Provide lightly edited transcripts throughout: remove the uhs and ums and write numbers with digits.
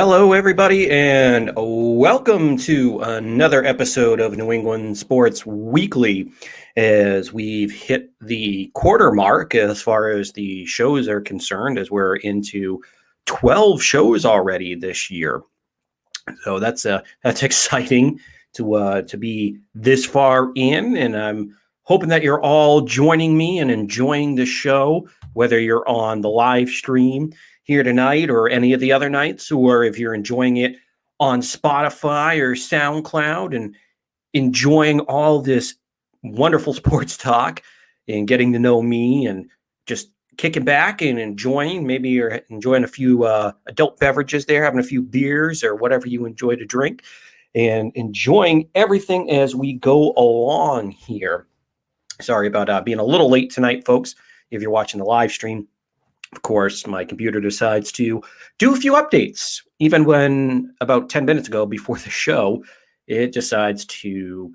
Hello, everybody, and welcome to another episode of New England Sports Weekly. As we've hit the quarter mark as far as the shows are concerned, as we're into 12 shows already this year. So that's exciting to be this far in, and I'm hoping that you're all joining me and enjoying the show, whether you're on the live stream here tonight or any of the other nights, or if you're enjoying it on Spotify or SoundCloud and enjoying all this wonderful sports talk and getting to know me and just kicking back and enjoying. Maybe you're enjoying a few adult beverages there, having a few beers or whatever you enjoy to drink, and enjoying everything as we go along here. Sorry about being a little late tonight, folks. If you're watching the live stream, of course, my computer decides to do a few updates. Even when about 10 minutes ago before the show, it decides to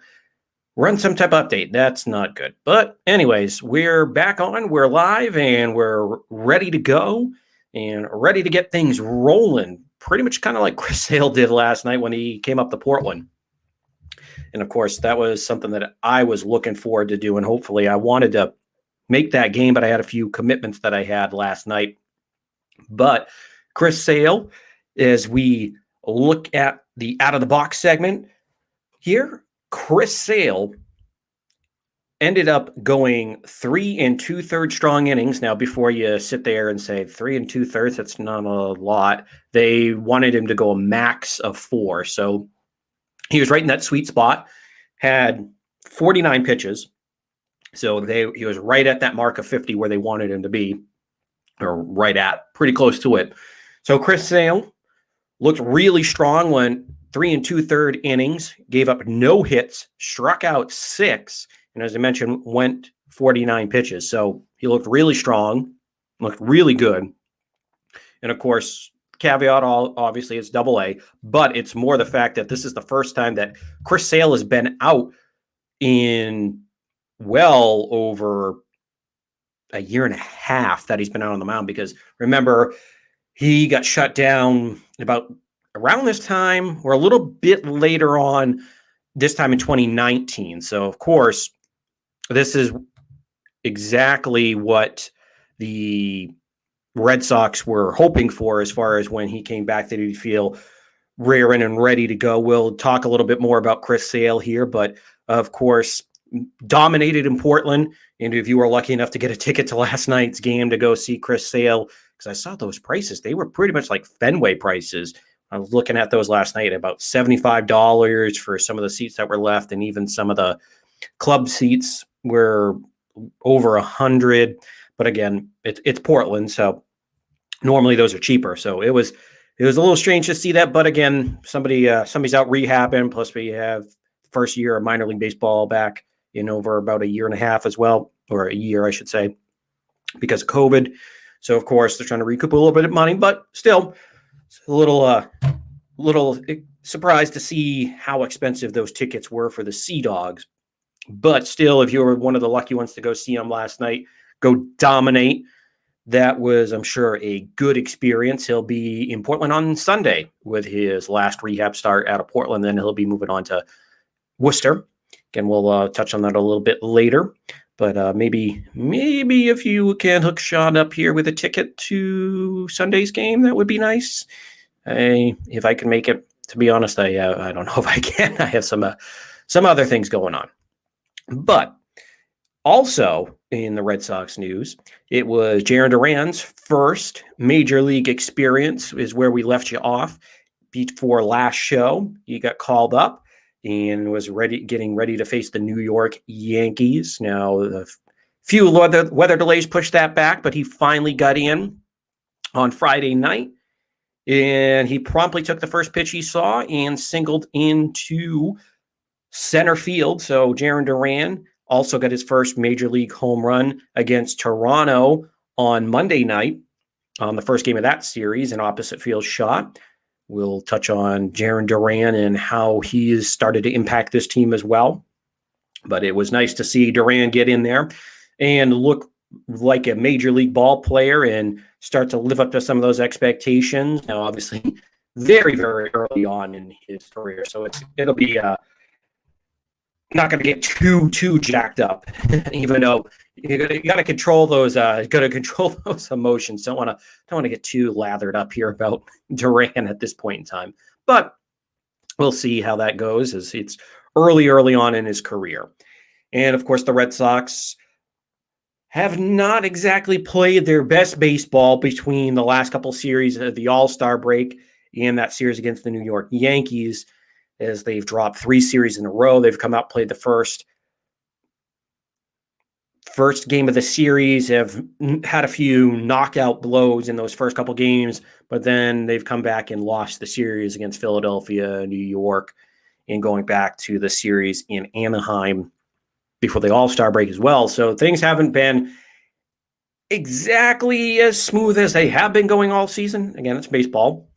run some type of update. That's not good. But anyways, we're back on, we're live, and we're ready to go and ready to get things rolling. Pretty much kind of like Chris Sale did last night when he came up to Portland. And of course, that was something that I was looking forward to do. And hopefully I wanted to make that game, but I had a few commitments that I had last night. But Chris Sale, as we look at the out of the box segment here, Chris Sale ended up going 3 2/3 strong innings. Now, before you sit there and say 3 2/3, that's not a lot. They wanted him to go a max of 4. So he was right in that sweet spot, had 49 pitches. So he was right at that mark of 50 where they wanted him to be, or right at, pretty close to it. So Chris Sale looked really strong, went 3 2/3 innings, gave up no hits, struck out 6, and as I mentioned, went 49 pitches. So he looked really strong, looked really good. And of course, caveat, obviously it's AA, but it's more the fact that this is the first time that Chris Sale has been out in well over a year and a half that he's been out on the mound, because remember, he got shut down about around this time or a little bit later on, this time in 2019. So of course, this is exactly what the Red Sox were hoping for as far as when he came back, that he'd feel raring and ready to go. We'll talk a little bit more about Chris Sale here, but of course, dominated in Portland. And if you were lucky enough to get a ticket to last night's game to go see Chris Sale, because I saw those prices, they were pretty much like Fenway prices. I was looking at those last night, about $75 for some of the seats that were left, and even some of the club seats were over 100. But again, it's Portland, so normally those are cheaper. So it was a little strange to see that. But again, somebody's out rehabbing. Plus, we have first year of minor league baseball back in over about a year and a half as well, or a year, I should say, because of COVID. So of course they're trying to recoup a little bit of money, but still, it's a little surprised to see how expensive those tickets were for the Sea Dogs. But still, if you were one of the lucky ones to go see him last night, go dominate. That was, I'm sure, a good experience. He'll be in Portland on Sunday with his last rehab start out of Portland. Then he'll be moving on to Worcester. Again, we'll touch on that a little bit later. But maybe if you can hook Sean up here with a ticket to Sunday's game, that would be nice. If I can make it, to be honest, I don't know if I can. I have some other things going on. But also in the Red Sox news, it was Jarren Duran's first major league experience, is where we left you off before last show. He got called up and was getting ready to face the New York Yankees. Now, a few weather delays pushed that back, but he finally got in on Friday night, and he promptly took the first pitch he saw and singled into center field. So Jarren Duran also got his first major league home run against Toronto on Monday night on the first game of that series, an opposite field shot. We'll touch on Jarren Duran and how he has started to impact this team as well. But it was nice to see Duran get in there and look like a major league ball player and start to live up to some of those expectations. Now, obviously, very, very early on in his career. So it'll be not going to get too jacked up, even though you got to control those. Got to control those emotions. Don't want to get too lathered up here about Duran at this point in time. But we'll see how that goes, as it's early on in his career. And of course, the Red Sox have not exactly played their best baseball between the last couple series of the All-Star break and that series against the New York Yankees, as they've dropped 3 series in a row. They've come out, played the first game of the series, have had a few knockout blows in those first couple games, but then they've come back and lost the series against Philadelphia, New York, and going back to the series in Anaheim before the All-Star break as well. So things haven't been exactly as smooth as they have been going all season. Again, it's baseball,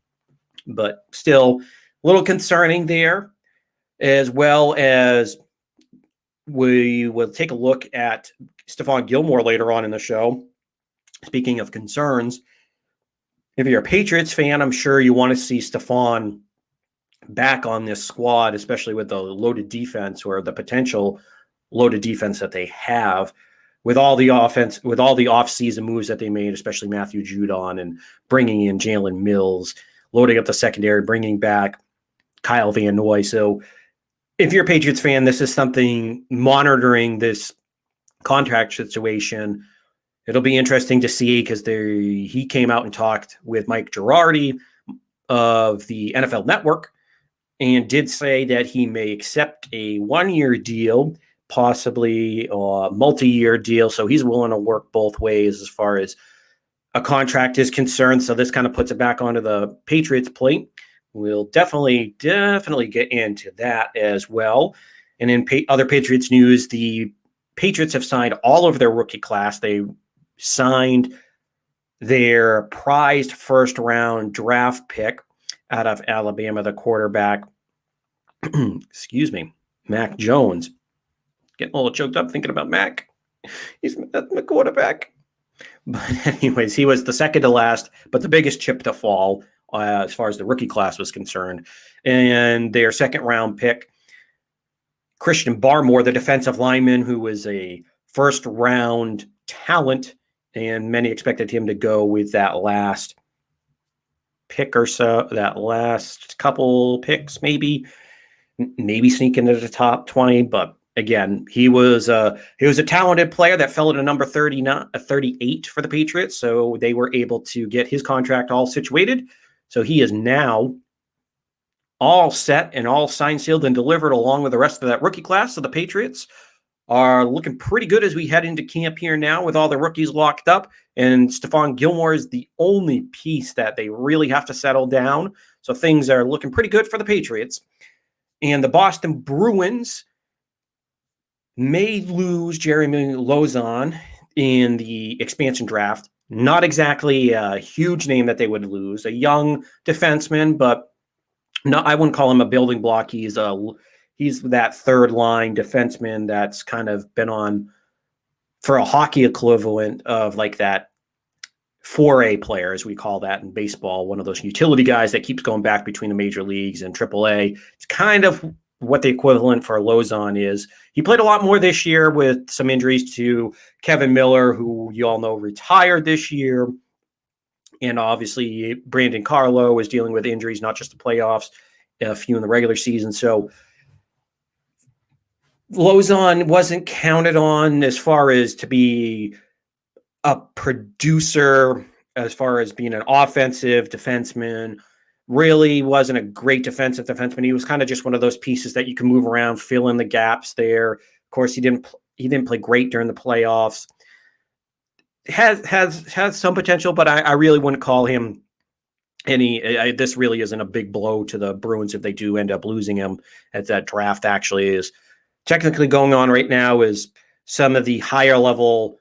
but still a little concerning there, as well as we will take a look at Stephon Gilmore later on in the show. Speaking of concerns, if you're a Patriots fan, I'm sure you want to see Stephon back on this squad, especially with the loaded defense, or the potential loaded defense that they have, with all the offense, with all the offseason moves that they made, especially Matthew Judon and bringing in Jalen Mills, loading up the secondary, bringing back Kyle Van Noy. So if you're a Patriots fan, this is something, monitoring this contract situation. It'll be interesting to see, because he came out and talked with Mike Girardi of the NFL Network and did say that he may accept a 1-year deal, possibly a multi-year deal. So he's willing to work both ways as far as a contract is concerned. So this kind of puts it back onto the Patriots' plate. We'll definitely get into that as well. And in other Patriots news, the Patriots have signed all of their rookie class. They signed their prized first-round draft pick out of Alabama, the quarterback, excuse me, Mac Jones. Getting a little choked up thinking about Mac. He's the quarterback. But anyways, he was the second to last, but the biggest chip to fall as far as the rookie class was concerned. And their second-round pick, Christian Barmore, the defensive lineman, who was a first-round talent, and many expected him to go with that last pick or so, that last couple picks, maybe sneak into the top 20. But again, he was a talented player that fell to number 38 for the Patriots. So they were able to get his contract all situated. So he is now all set and all signed, sealed, and delivered, along with the rest of that rookie class. So the Patriots are looking pretty good as we head into camp here now, with all the rookies locked up. And Stephon Gilmore is the only piece that they really have to settle down. So things are looking pretty good for the Patriots. And the Boston Bruins may lose Jeremy Lauzon in the expansion draft. Not exactly a huge name that they would lose. A young defenseman, but no, I wouldn't call him a building block. He's that third line defenseman that's kind of been on for a hockey equivalent of like that 4A player, as we call that in baseball, one of those utility guys that keeps going back between the major leagues and AAA. It's kind of what the equivalent for Lauzon is. He played a lot more this year with some injuries to Kevin Miller, who you all know retired this year. And obviously Brandon Carlo is dealing with injuries, not just the playoffs, a few in the regular season. So Lauzon wasn't counted on as far as to be a producer, as far as being an offensive defenseman. Really wasn't a great defensive defenseman. He was kind of just one of those pieces that you can move around, fill in the gaps there. Of course, he didn't play great during the playoffs. Has some potential, but I really wouldn't call him any. This really isn't a big blow to the Bruins if they do end up losing him, as that draft actually is technically going on right now. Is some of the higher level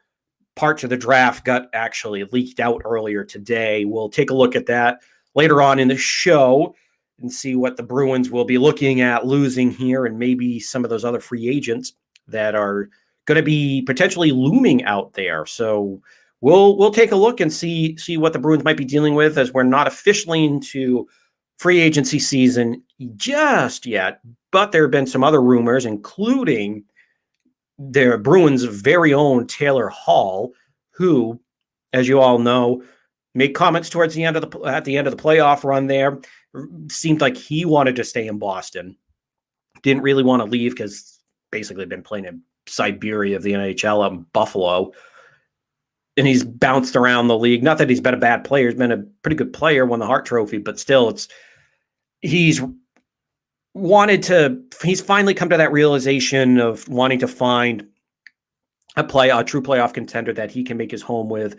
parts of the draft got actually leaked out earlier today. We'll take a look at that later on in the show and see what the Bruins will be looking at losing here, and maybe some of those other free agents that are going to be potentially looming out there. So we'll take a look and see what the Bruins might be dealing with, as we're not officially into free agency season just yet, but there have been some other rumors, including their Bruins' very own Taylor Hall, who, as you all know, made comments towards the end of the playoff run there. Seemed like he wanted to stay in Boston. Didn't really want to leave because basically been playing in Siberia of the NHL out in Buffalo. And he's bounced around the league. Not that he's been a bad player. He's been a pretty good player, won the Hart Trophy, but still he's finally come to that realization of wanting to find a true playoff contender that he can make his home with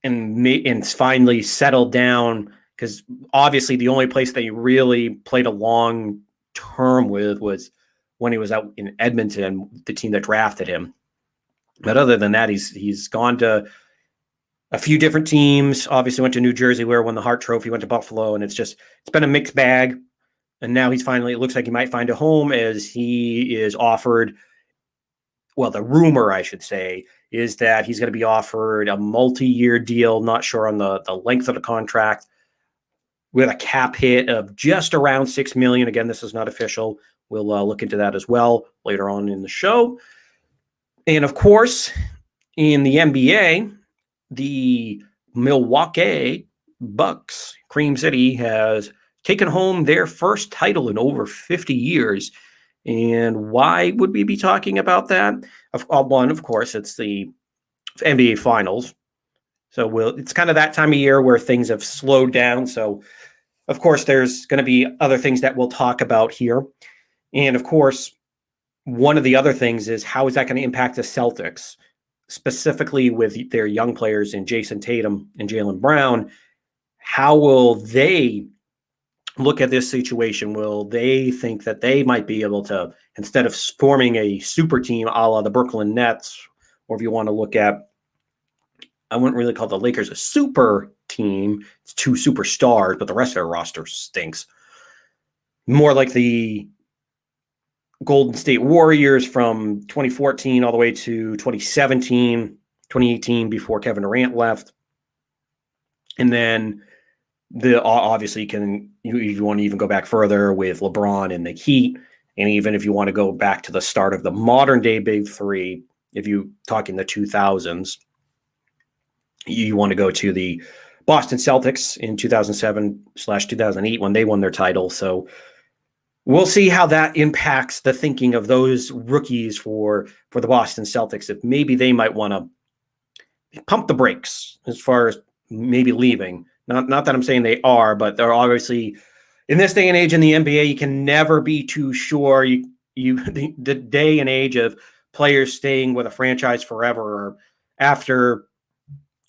and finally settle down, because obviously the only place that he really played a long term with was when he was out in Edmonton, the team that drafted him. But other than that, he's gone to a few different teams. Obviously went to New Jersey where he won the Hart Trophy, went to Buffalo, and it's been a mixed bag. And now it looks like he might find a home, as he is offered, well, the rumor, I should say, is that he's going to be offered a multi-year deal, not sure on the length of the contract, with a cap hit of just around $6 million. Again, this is not official. We'll look into that as well later on in the show. And of course, in the NBA, the Milwaukee Bucks, Cream City, has taken home their first title in over 50 years. And why would we be talking about that? One, of course, it's the NBA Finals. So it's kind of that time of year where things have slowed down. So, of course, there's going to be other things that we'll talk about here. And, of course, one of the other things is, how is that going to impact the Celtics, specifically with their young players in Jason Tatum and Jaylen Brown? How will they look at this situation? Will they think that they might be able to, instead of forming a super team a la the Brooklyn Nets, or if you want to look at, I wouldn't really call the Lakers a super team, it's two superstars, but the rest of their roster stinks. More like the Golden State Warriors from 2014 all the way to 2017, 2018, before Kevin Durant left. And then obviously if you want to even go back further with LeBron and the Heat, and even if you want to go back to the start of the modern day Big Three, if you talk in the 2000s, you want to go to the Boston Celtics in 2007/2008 when they won their title. So we'll see how that impacts the thinking of those rookies for the Boston Celtics, if maybe they might want to pump the brakes as far as maybe leaving. Not that I'm saying they are, but they're obviously, in this day and age in the NBA, you can never be too sure. The day and age of players staying with a franchise forever, or after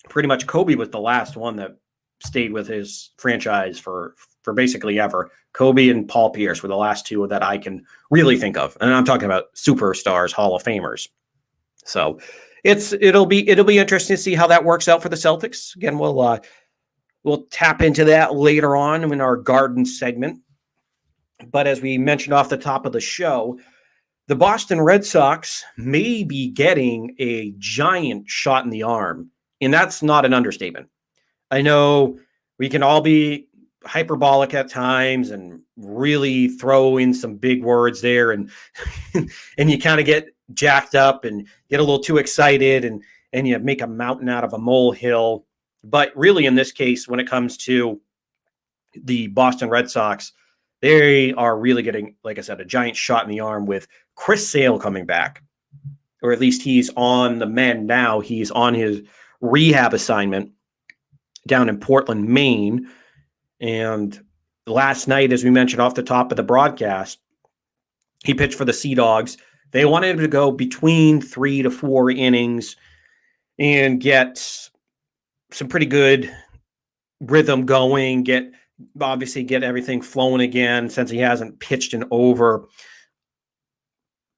pretty much Kobe was the last one that stayed with his franchise for basically ever. Kobe and Paul Pierce were the last two that I can really think of. And I'm talking about superstars, Hall of Famers. So it'll be interesting to see how that works out for the Celtics. Again, we'll tap into that later on in our Garden segment. But as we mentioned off the top of the show, the Boston Red Sox may be getting a giant shot in the arm. And that's not an understatement. I know we can all be hyperbolic at times and really throw in some big words there, and and you kind of get jacked up and get a little too excited, and you make a mountain out of a molehill. But really, in this case, when it comes to the Boston Red Sox, they are really getting, like I said, a giant shot in the arm with Chris Sale coming back. Or at least he's on the mend now. He's on his rehab assignment down in Portland, Maine. And last night, as we mentioned off the top of the broadcast, he pitched for the Sea Dogs. They wanted him to go between 3 to 4 innings and get some pretty good rhythm going, get everything flowing again, since he hasn't pitched in over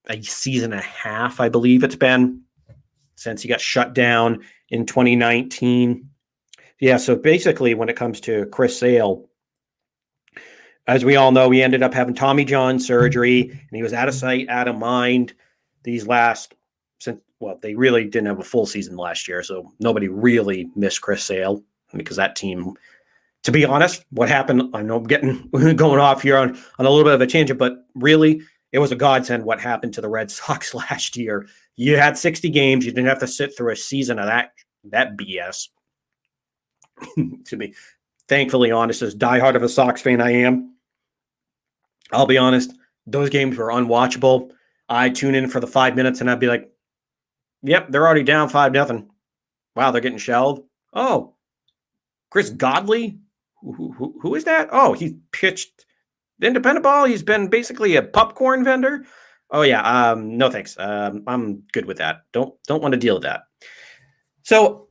a season and a half, I believe it's been, since he got shut down in 2019. Yeah, so basically when it comes to Chris Sale, as we all know, he ended up having Tommy John surgery, and he was out of sight, out of mind they really didn't have a full season last year, so nobody really missed Chris Sale, because that team To be honest, what happened, I know I'm getting going off here on a little bit of a tangent, but really, it was a godsend what happened to the Red Sox last year. You had 60 games. You didn't have to sit through a season of that BS. To be thankfully honest, as diehard of a Sox fan I am, I'll be honest, those games were unwatchable. I'd tune in for the 5 minutes and I'd be like, yep, they're already down 5-0. Wow, they're getting shelled. Oh, Chris Godley? Who is that? Oh, he pitched independent ball. He's been basically a popcorn vendor. Oh yeah, no thanks. I'm good with that. Don't want to deal with that. So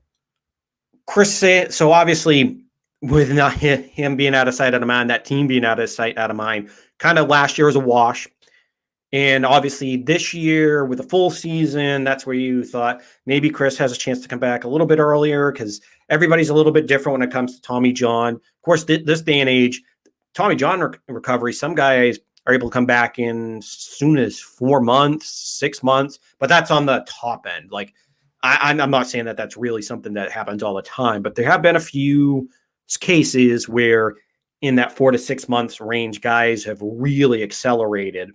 so obviously with not him being out of sight, out of mind, that team being out of sight, out of mind, kind of last year was a wash. And obviously this year with a full season, that's where you thought maybe Chris has a chance to come back a little bit earlier because everybody's a little bit different when it comes to Tommy John. Of course, this day and age, Tommy John recovery, some guys are able to come back in as soon as 4 months, 6 months, but that's on the top end. Like I'm not saying that that's really something that happens all the time, but there have been a few cases where in that 4 to 6 months range, guys have really accelerated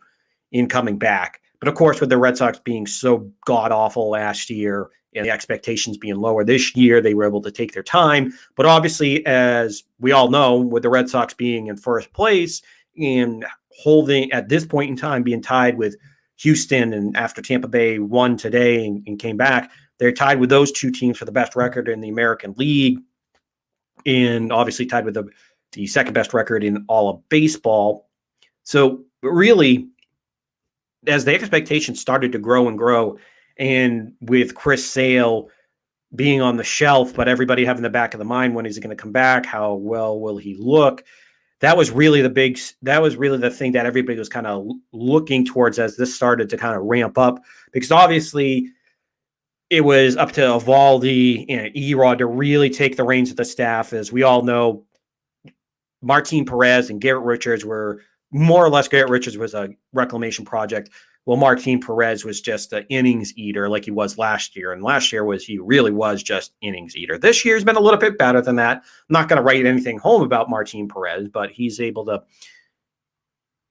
in coming back. But of course, with the Red Sox being so god-awful last year and the expectations being lower this year, they were able to take their time. But obviously, as we all know, with the Red Sox being in first place and holding at this point in time, being tied with Houston, and after Tampa Bay won today and came back, they're tied with those two teams for the best record in the American League, and obviously tied with the second best record in all of baseball. So really, as the expectations started to grow and grow, and with Chris Sale being on the shelf, but everybody having the back of the mind, when is he going to come back? How well will he look? That was really the thing that everybody was kind of looking towards as this started to kind of ramp up, because obviously it was up to Eovaldi and Erod to really take the reins of the staff. As we all know, Martin Perez and Garrett Richards were more or less, Garrett Richards was a reclamation project. Well, Martin Perez was just an innings eater like he was last year. And last year he really was just innings eater. This year's been a little bit better than that. I'm not going to write anything home about Martin Perez, but he's able to,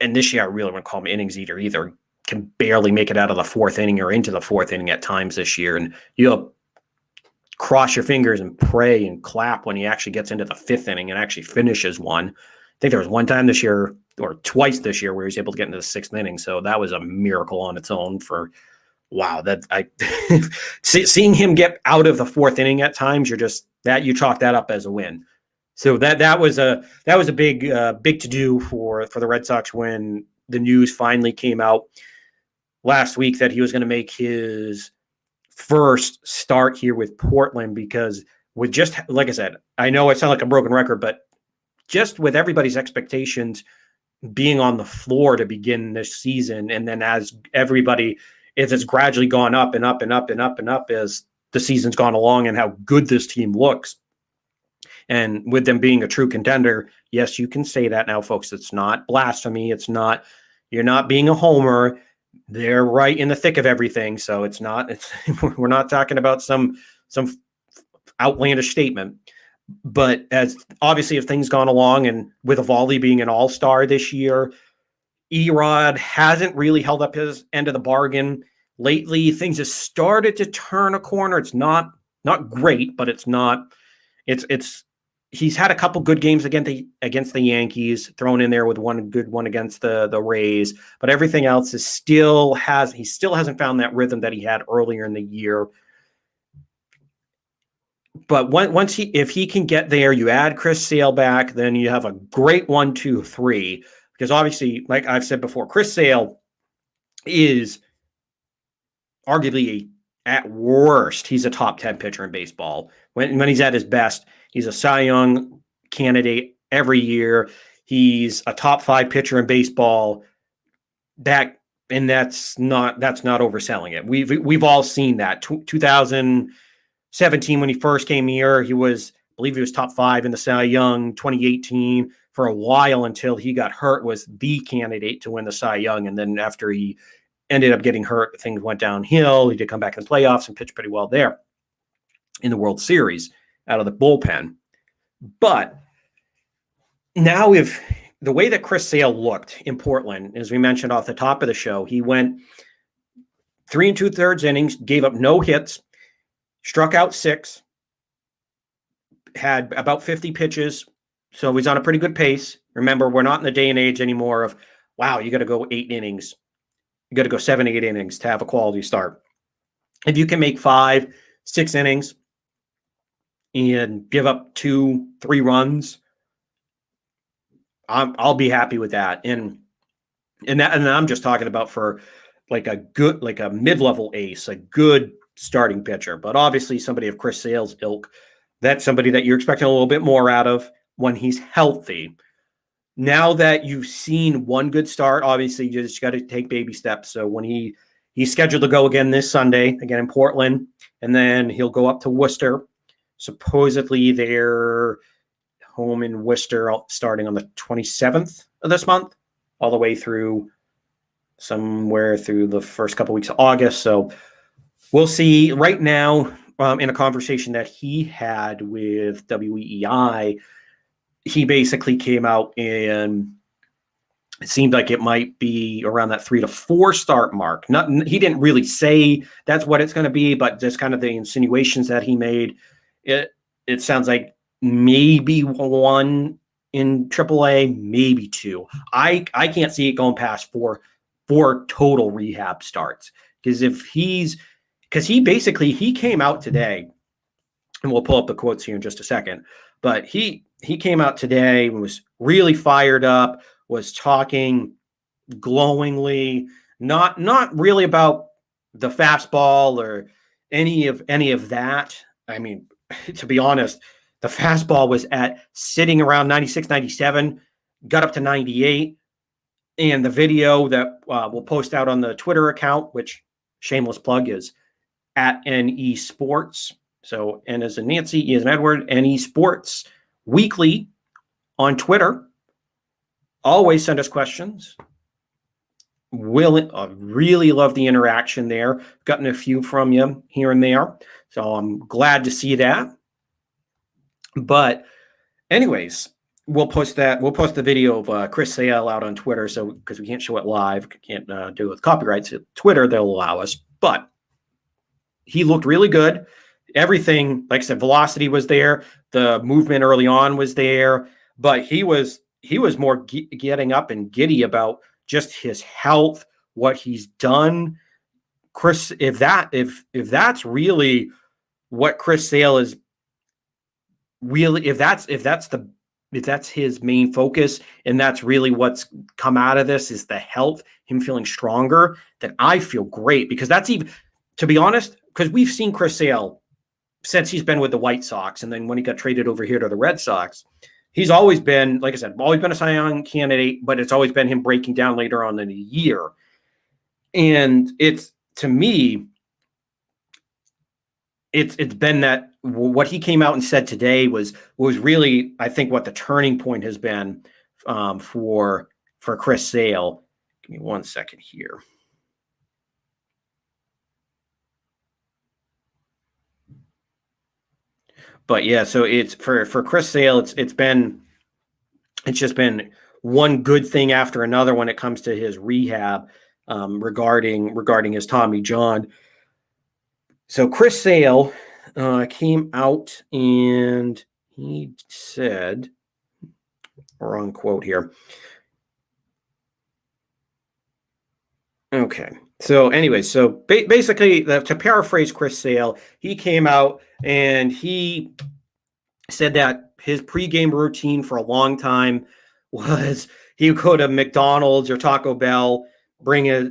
and this year I really wouldn't call him innings eater either. Can barely make it out of the fourth inning or into the fourth inning at times this year. And you'll cross your fingers and pray and clap when he actually gets into the fifth inning and actually finishes one. I think there was one time this year or twice this year where he was able to get into the sixth inning. So that was a miracle on its own seeing him get out of the fourth inning at times, you chalk that up as a win. So that was a big to do for the Red Sox when the news finally came out last week that he was going to make his first start here with Portland, because with just, like I said, I know it sounds like a broken record, but just with everybody's expectations being on the floor to begin this season, and then as it's gradually gone up and up and up and up and up as the season's gone along, and how good this team looks. And with them being a true contender, yes, you can say that now, folks. It's not blasphemy. You're not being a homer. They're right in the thick of everything. So we're not talking about some outlandish statement. But as obviously if things gone along, and with Eovaldi being an all-star this year, Erod hasn't really held up his end of the bargain. Lately, things have started to turn a corner. It's not great, but he's had a couple good games against the Yankees, thrown in there with one good one against the Rays, but everything else he still hasn't found that rhythm that he had earlier in the year. But if he can get there, you add Chris Sale back, then you have a great 1, 2, 3. Because obviously, like I've said before, Chris Sale is arguably at worst, he's a top 10 pitcher in baseball. When he's at his best, he's a Cy Young candidate every year. He's a top 5 pitcher in baseball. That's not overselling it. We've all seen that. 2017, when he first came here, I believe he was top 5 in the Cy Young. 2018, for a while until he got hurt, was the candidate to win the Cy Young. And then after he ended up getting hurt, things went downhill. He did come back in the playoffs and pitched pretty well there in the World Series out of the bullpen. But now, if the way that Chris Sale looked in Portland, as we mentioned off the top of the show, he went 3 2/3 innings, gave up no hits, struck out 6, had about 50 pitches. So he's on a pretty good pace. Remember, we're not in the day and age anymore of, wow, you got to go 8 innings. You got to go 7, 8 innings to have a quality start. If you can make 5, 6 innings and give up 2, 3 runs, I'll be happy with that. And I'm just talking about for like a mid-level ace, a good starting pitcher. But obviously somebody of Chris Sale's ilk, that's somebody that you're expecting a little bit more out of when he's healthy. Now that you've seen one good start, obviously you just got to take baby steps. So when he's scheduled to go again this Sunday, again in Portland, and then he'll go up to Worcester. Supposedly they're home in Worcester starting on the 27th of this month, all the way through somewhere through the first couple of weeks of August. So we'll see. Right now, in a conversation that he had with WEEI, he basically came out and it seemed like it might be around that 3 to 4 start mark. He didn't really say that's what it's going to be, but just kind of the insinuations that he made, it sounds like maybe 1 in AAA, maybe 2. I can't see it going past 4 total rehab starts. Because he came out today, and we'll pull up the quotes here in just a second, but he came out today and was really fired up, was talking glowingly, not really about the fastball or any of that. I mean, to be honest, the fastball was sitting around 96, 97, got up to 98. And the video that we'll post out on the Twitter account, which shameless plug is at NE Sports. So N as in Nancy, E as in Edward, NE Sports weekly on Twitter. Always send us questions. Really love the interaction there. Gotten a few from you here and there. So I'm glad to see that. But anyways, we'll post that. We'll post the video of Chris Sale out on Twitter. So because we can't show it live, can't do it with copyrights. Twitter, they'll allow us. But he looked really good. Everything, like I said, velocity was there. The movement early on was there. But he was more getting up and giddy about just his health, what he's done. Chris, if that's really what Chris Sale is really, if that's his main focus, and that's really what's come out of this is the health, him feeling stronger, then I feel great. Because that's even, to be honest, because we've seen Chris Sale since he's been with the White Sox, and then when he got traded over here to the Red Sox, he's always been, like I said, always been a Cy Young candidate, but it's always been him breaking down later on in the year. And it's, to me, it's been that what he came out and said today was really, I think, what the turning point has been for Chris Sale. Give me 1 second here. But yeah, so it's for Chris Sale, it's just been one good thing after another when it comes to his rehab regarding his Tommy John. So Chris Sale came out and he said, wrong quote here. Okay. So anyway, so basically, to paraphrase Chris Sale, he came out and he said that his pregame routine for a long time was he would go to McDonald's or Taco Bell, bring a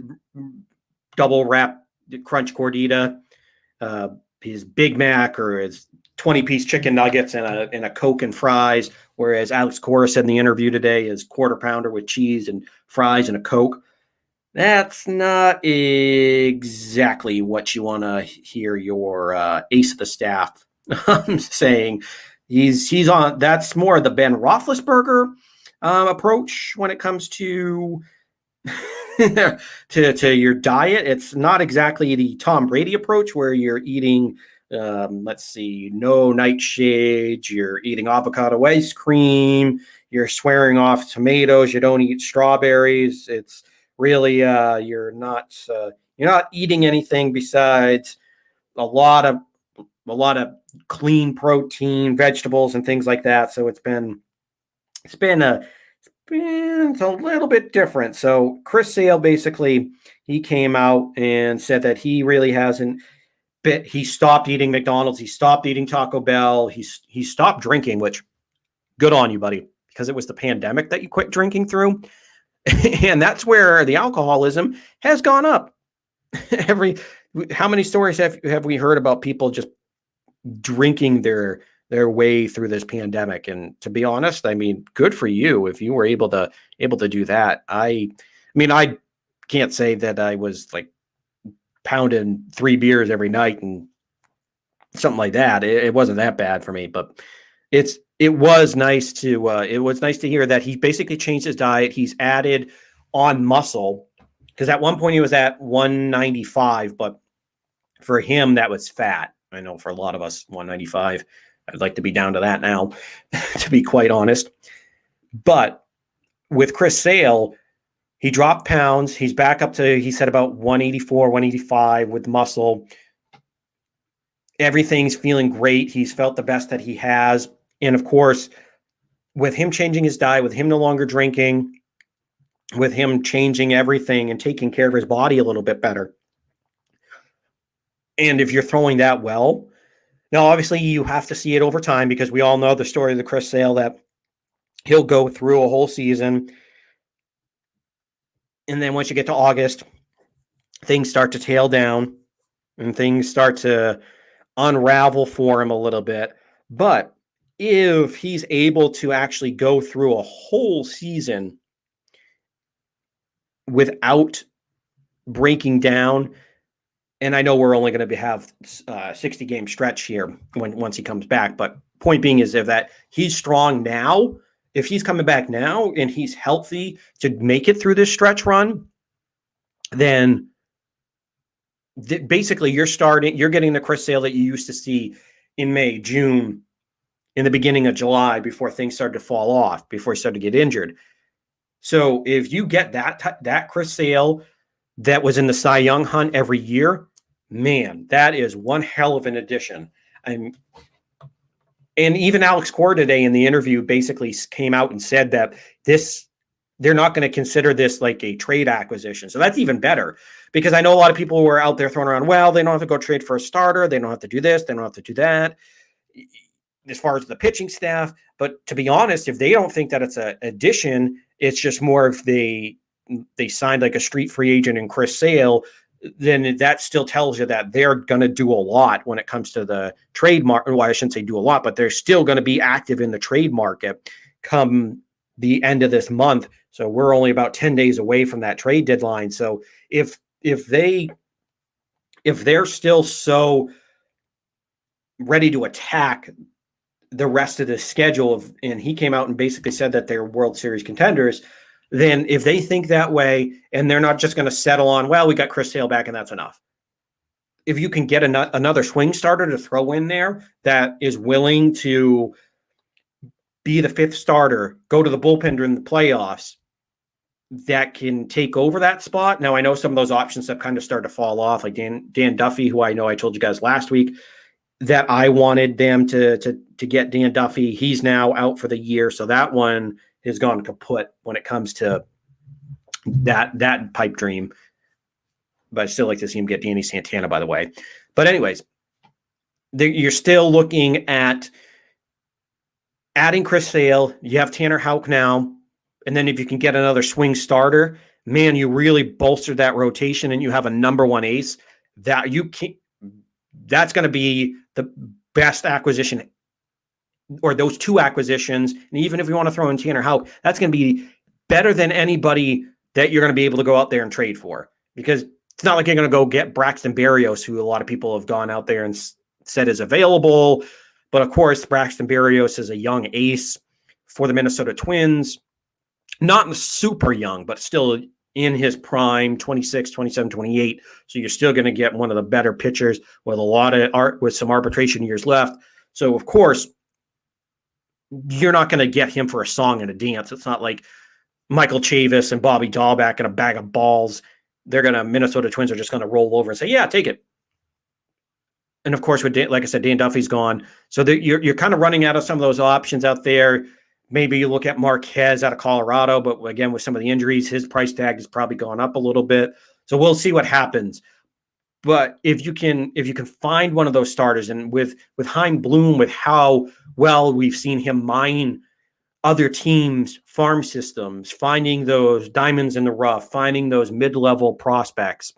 double wrap crunch gordita, his Big Mac or his 20-piece chicken nuggets and a Coke and fries. Whereas Alex Cora said in the interview today, his quarter pounder with cheese and fries and a Coke. That's not exactly what you want to hear your ace of the staff saying. He's on. That's more the Ben Roethlisberger approach when it comes to to your diet. It's not exactly the Tom Brady approach where you're eating, let's see, no nightshades. You're eating avocado ice cream. you're swearing off tomatoes. You don't eat strawberries. It's really you're not eating anything besides a lot of clean protein, vegetables, and things like that. So it's been a little bit different. So Chris Sale basically he came out and said that he really hasn't. He stopped eating McDonald's. He stopped eating Taco Bell. He stopped drinking, which good on you, buddy, because it was the pandemic that you quit drinking through, and that's where the alcoholism has gone up. How many stories have we heard about people just drinking their way through this pandemic? And to be honest, I mean, good for you if you were able to do that. I mean, I can't say that I was like pounding 3 beers every night and something like that. It wasn't that bad for me, but it was nice to hear that he basically changed his diet. He's added on muscle, because at one point he was at 195, but for him that was fat. I know for a lot of us 195, I'd like to be down to that now, to be quite honest. But with Chris Sale, he dropped pounds. He's back up to, he said, about 184, 185 with muscle. Everything's feeling great. He's felt the best that he has. And of course, with him changing his diet, with him no longer drinking, with him changing everything and taking care of his body a little bit better. And if you're throwing that well, now obviously you have to see it over time, because we all know the story of the Chris Sale, that he'll go through a whole season. And then once you get to August, things start to tail down and things start to unravel for him a little bit. But if he's able to actually go through a whole season without breaking down, and I know we're only going to have 60 game stretch here once he comes back, but point being is that he's strong now. If he's coming back now and he's healthy to make it through this stretch run, then basically you're getting the Chris Sale that you used to see in May, June, in the beginning of July, before things started to fall off, before he started to get injured. So if you get that Chris Sale that was in the Cy Young hunt every year, man, that is one hell of an addition. And even Alex Cora today in the interview basically came out and said that they're not going to consider this like a trade acquisition. So that's even better, because I know a lot of people were out there throwing around, well, they don't have to go trade for a starter. They don't have to do this. They don't have to do that as far as the pitching staff. But to be honest, if they don't think that it's an addition, it's just more if they signed like a street free agent in Chris Sale, then that still tells you that they're going to do a lot when it comes to the trade market. Well, I shouldn't say do a lot, but they're still going to be active in the trade market come the end of this month. So we're only about 10 days away from that trade deadline. So if they're still so ready to attack the rest of the schedule and he came out and basically said that they're World Series contenders, then if they think that way and they're not just going to settle on, well, we got Chris Sale back and that's enough. If you can get another swing starter to throw in there that is willing to be the fifth starter, go to the bullpen during the playoffs, that can take over that spot. Now, I know some of those options have kind of started to fall off, like Dan Duffy, who I know I told you guys last week that I wanted them to get Dan Duffy. He's now out for the year, so that one has gone kaput when it comes to that pipe dream. But I still like to see him get Danny Santana, by the way. But anyways, you're still looking at adding Chris Sale. You have Tanner Houck now. And then if you can get another swing starter, man, you really bolstered that rotation and you have a number one ace that's going to be the best acquisition, or those two acquisitions. And even if you want to throw in Tanner Houck, that's going to be better than anybody that you're going to be able to go out there and trade for, because it's not like you're going to go get Braxton Berrios, who a lot of people have gone out there and said is available. But of course, Braxton Berrios is a young ace for the Minnesota Twins. Not super young, but still in his prime, 26, 27, 28. So you're still going to get one of the better pitchers with some arbitration years left. So of course, you're not going to get him for a song and a dance. It's not like Michael Chavis and Bobby Dahlback and a bag of balls. Minnesota Twins are just going to roll over and say, yeah, take it. And of course, with like I said, Dan Duffy's gone. So you're kind of running out of some of those options out there. Maybe you look at Marquez out of Colorado, but again, with some of the injuries, his price tag has probably gone up a little bit. So we'll see what happens. But if you can find one of those starters, and with Chaim Bloom, with how well we've seen him mine other teams' farm systems, finding those diamonds in the rough, finding those mid-level prospects,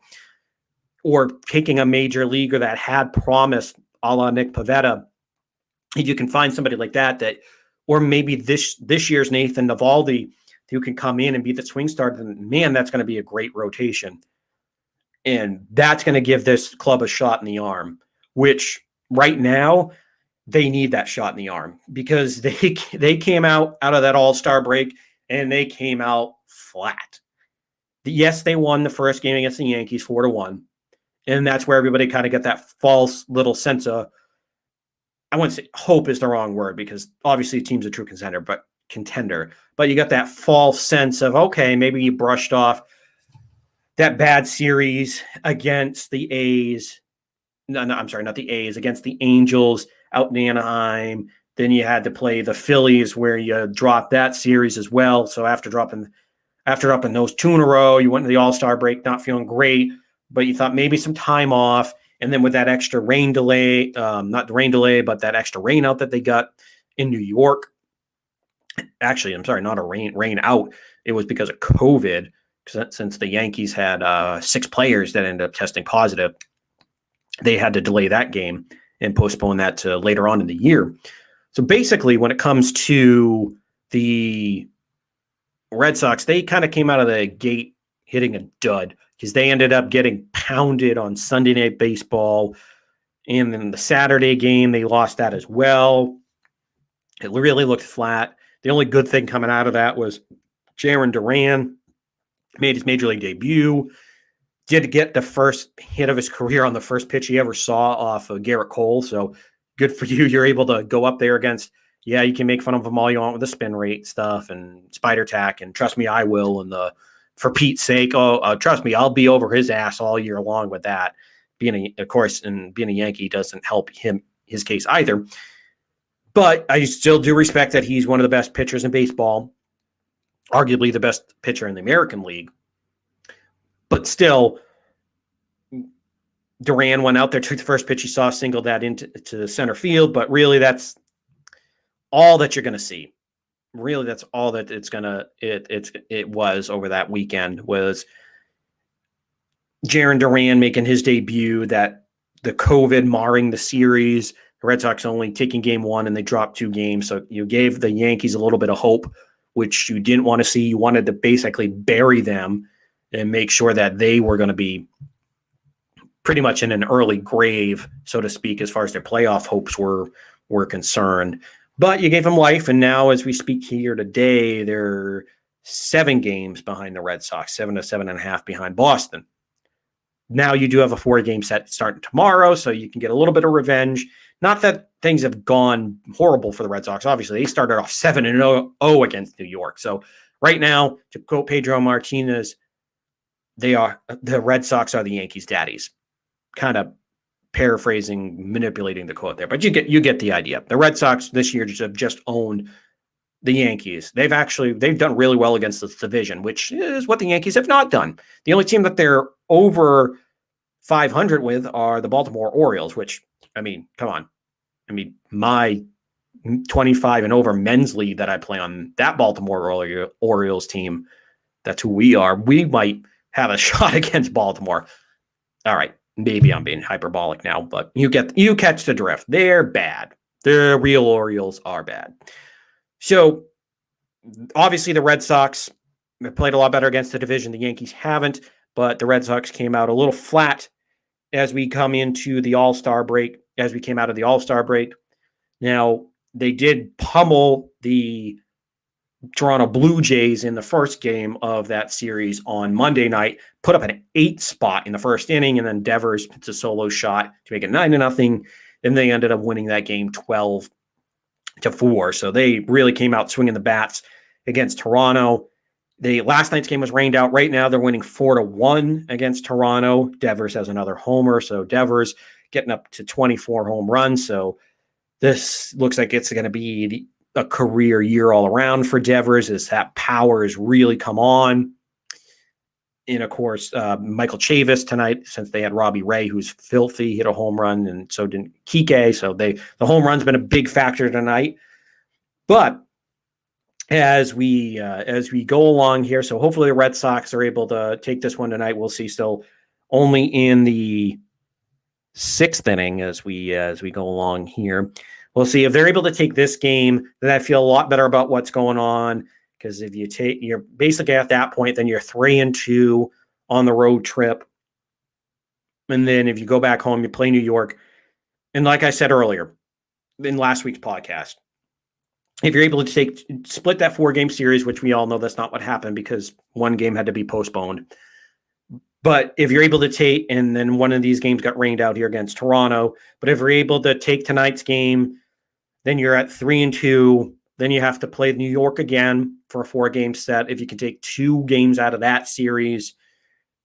or taking a major leaguer that had promise, a la Nick Pivetta, if you can find somebody like that, or maybe this year's Nathan Eovaldi, who can come in and be the swing starter, then man, that's going to be a great rotation. And that's going to give this club a shot in the arm, which right now they need that shot in the arm, because they came out of that All-Star break and they came out flat. Yes, they won the first game against the Yankees 4-1. And that's where everybody kind of got that false little sense of, I wouldn't say hope is the wrong word, because obviously the team's a true contender, but you got that false sense of, okay, maybe you brushed off that bad series against the A's. No, I'm sorry, not the A's, against the Angels out in Anaheim. Then you had to play the Phillies, where you dropped that series as well. So after dropping those two in a row, you went to the All-Star break not feeling great, but you thought maybe some time off. And then with that extra rain delay, not the rain delay, but that extra rain out that they got in New York. Actually, I'm sorry, not a rain out. It was because of COVID, since the Yankees had 6 players that ended up testing positive. They had to delay that game and postpone that to later on in the year. So basically, when it comes to the Red Sox, they kind of came out of the gate hitting a dud, because they ended up getting pounded on Sunday Night Baseball. And then the Saturday game, they lost that as well. It really looked flat. The only good thing coming out of that was Jarren Duran made his major league debut, did get the first hit of his career on the first pitch he ever saw off of Garrett Cole. So good for you. You're able to go up there against, you can make fun of him all you want with the spin rate stuff and spider tack, and trust me, I will. And for Pete's sake, trust me, I'll be over his ass all year long with that. Being a Yankee doesn't help his case either. But I still do respect that he's one of the best pitchers in baseball, arguably the best pitcher in the American League. But still, Duran went out there, took the first pitch he saw, singled that into center field. But really, that's all that you're going to see. Really, that's all that it was over that weekend, was Jarren Duran making his debut, that the COVID marring the series, the Red Sox only taking game 1 and they dropped 2 games. So you gave the Yankees a little bit of hope, which you didn't want to see. You wanted to basically bury them and make sure that they were going to be pretty much in an early grave, so to speak, as far as their playoff hopes were concerned. But you gave them life, and now as we speak here today, they're 7 games behind the Red Sox, 7 to 7.5 behind Boston. Now you do have a 4-game set starting tomorrow, so you can get a little bit of revenge. Not that things have gone horrible for the Red Sox. Obviously, they started off 7-0 against New York. So right now, to quote Pedro Martinez, the Red Sox are the Yankees' daddies. Kind of paraphrasing, manipulating the quote there, but you get the idea. The Red Sox this year have just owned the Yankees. They've done really well against this division, which is what the Yankees have not done. The only team that they're over 500 with are the Baltimore Orioles, which, I mean, come on. I mean, my 25 and over men's league that I play on, that Baltimore Orioles team, that's who we are. We might have a shot against Baltimore. All right. Maybe I'm being hyperbolic now, but you catch the drift. They're bad. The real Orioles are bad. So obviously the Red Sox have played a lot better against the division. The Yankees haven't, but the Red Sox came out a little flat as we come into the All-Star break, as we came out of the All-Star break. Now, they did pummel the Toronto Blue Jays in the first game of that series on Monday night, put up an 8 spot in the first inning, and then Devers hits a solo shot to make it 9-0. Then they ended up winning that game 12-9. to 4. So they really came out swinging the bats against Toronto. The last night's game was rained out. Right now, they're winning 4-1 against Toronto. Devers has another homer, so Devers getting up to 24 home runs. So this looks like it's going to be a career year all around for Devers, as that power has really come on. And of course, Michael Chavis tonight, since they had Robbie Ray, who's filthy, hit a home run, and so didn't Kike. So the home run's been a big factor tonight. But as we go along here, so hopefully the Red Sox are able to take this one tonight. We'll see. Still only in the 6th inning as we go along here. We'll see if they're able to take this game. Then I feel a lot better about what's going on, because if you're basically at that point, then you're 3-2 on the road trip, and then if you go back home, you play New York, and like I said earlier in last week's podcast, if you're able to split that 4-game series, which we all know that's not what happened because one game had to be postponed. But if you're able to take, and then one of these games got rained out here against Toronto, but if you're able to take tonight's game, then you're at 3-2. Then you have to play New York again for a 4-game set. If you can take 2 games out of that series,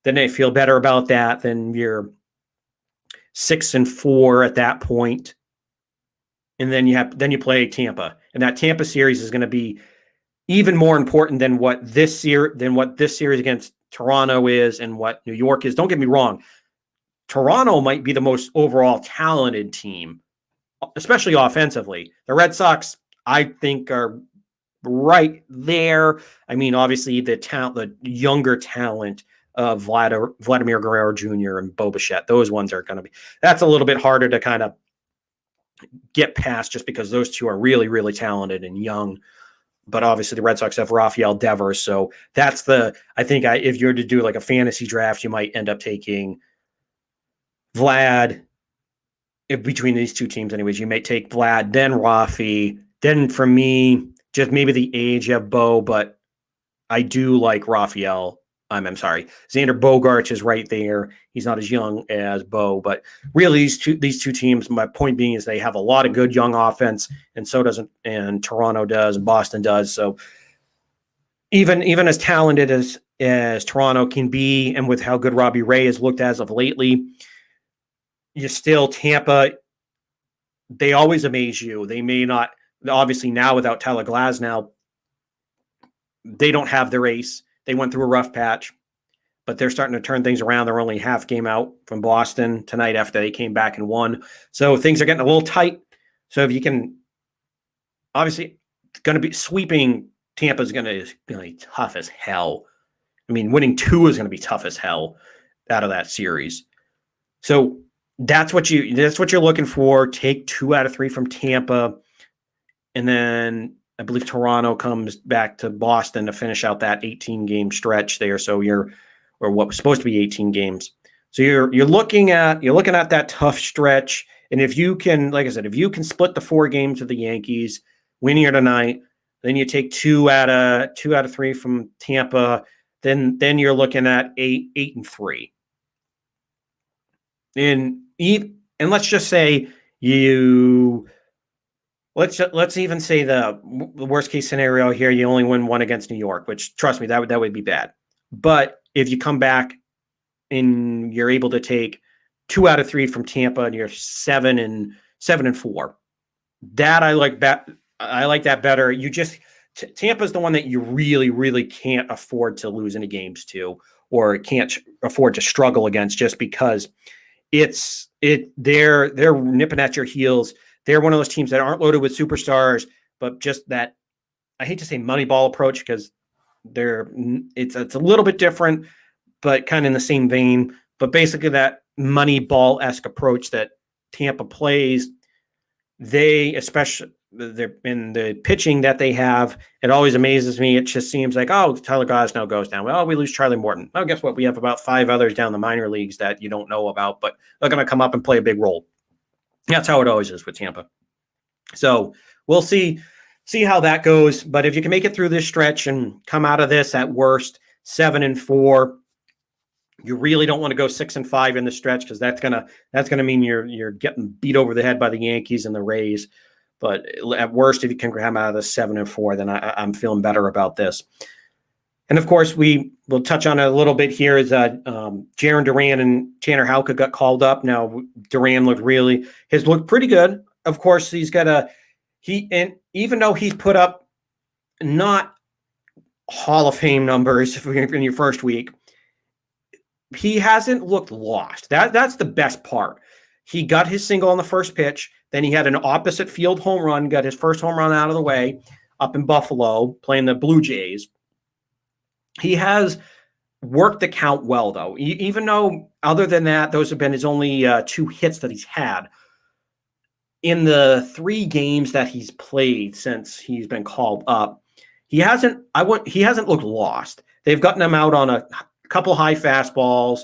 then I feel better about that. Then you're 6-4 at that point. And then you play Tampa. And that Tampa series is going to be even more important than what this series against Toronto is and what New York is. Don't get me wrong. Toronto might be the most overall talented team, especially offensively. The Red Sox, I think, are right there. I mean, obviously the younger talent of Vladimir Guerrero Jr. and Bo Bichette, those ones are going to be, that's a little bit harder to kind of get past just because those two are really, really talented and young. But obviously the Red Sox have Rafael Devers. So that's if you're to do like a fantasy draft, you might end up taking Vlad. If between these two teams, anyways, you may take Vlad, then Rafi. Then for me, just maybe the age of Bo, but I do like Rafael. I'm sorry. Xander Bogaerts is right there. He's not as young as Bo, but really these two teams, my point being is they have a lot of good young offense, and Toronto does, and Boston does. So even as talented as Toronto can be, and with how good Robbie Ray has looked as of lately, you still Tampa, they always amaze you. They may not, obviously now without Tyler Glasnow, they don't have their ace. They went through a rough patch, but they're starting to turn things around. They're only half game out from Boston tonight after they came back and won. So things are getting a little tight. So if you can, obviously, going to be sweeping Tampa is going to be tough as hell. I mean, winning 2 is going to be tough as hell out of that series. So that's what you're looking for. Take 2 out of 3 from Tampa, and then I believe Toronto comes back to Boston to finish out that 18-game stretch there. So or what was supposed to be 18 games. So you're looking at that tough stretch. And if you can, like I said, if you can split the 4 games of the Yankees, win here tonight, then you take 2 out of 3 from Tampa, then you're looking at 8-3. And let's just say let's even say the worst case scenario here, you only win 1 against New York, which, trust me, that would be bad. But if you come back and you're able to take 2 out of 3 from Tampa and you're 7-4, that I like that. I like that better. Tampa's the one that you really, really can't afford to lose any games to, or can't afford to struggle against, just because they're nipping at your heels. They're one of those teams that aren't loaded with superstars, but just that, I hate to say Moneyball approach, because it's a little bit different, but kind of in the same vein. But basically that Moneyball-esque approach that Tampa plays, especially in the pitching that they have, it always amazes me. It just seems like, oh, Tyler Glasnow goes down. Well, we lose Charlie Morton. Well, guess what? We have about 5 others down the minor leagues that you don't know about, but they're going to come up and play a big role. That's how it always is with Tampa. So we'll see how that goes. But if you can make it through this stretch and come out of this at worst 7-4, you really don't want to go 6-5 in the stretch, because that's gonna mean you're getting beat over the head by the Yankees and the Rays. But at worst, if you can come out of the 7-4, then I'm feeling better about this. And of course, we will touch on it a little bit here. Is that Jarren Duran and Tanner Houck got called up. Now Duran has looked pretty good. Of course, and even though he's put up not Hall of Fame numbers in your first week, he hasn't looked lost. That's the best part. He got his single on the first pitch. Then he had an opposite field home run, got his first home run out of the way up in Buffalo playing the Blue Jays. He has worked the count well, though, even though other than that, those have been his only 2 hits that he's had. In the 3 games that he's played since he's been called up, he hasn't looked lost. They've gotten him out on a couple high fastballs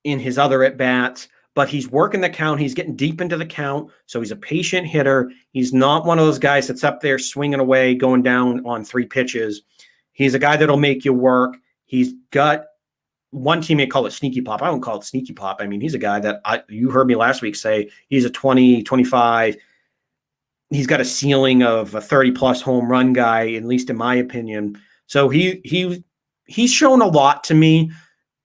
in his other at-bats, but he's working the count. He's getting deep into the count, so he's a patient hitter. He's not one of those guys that's up there swinging away, going down on 3 pitches. He's a guy that'll make you work. He's got one teammate call it sneaky pop. I don't call it sneaky pop. I mean, he's a guy that you heard me last week say he's a 20, 25. He's got a ceiling of a 30-plus home run guy, at least in my opinion. So he's shown a lot to me.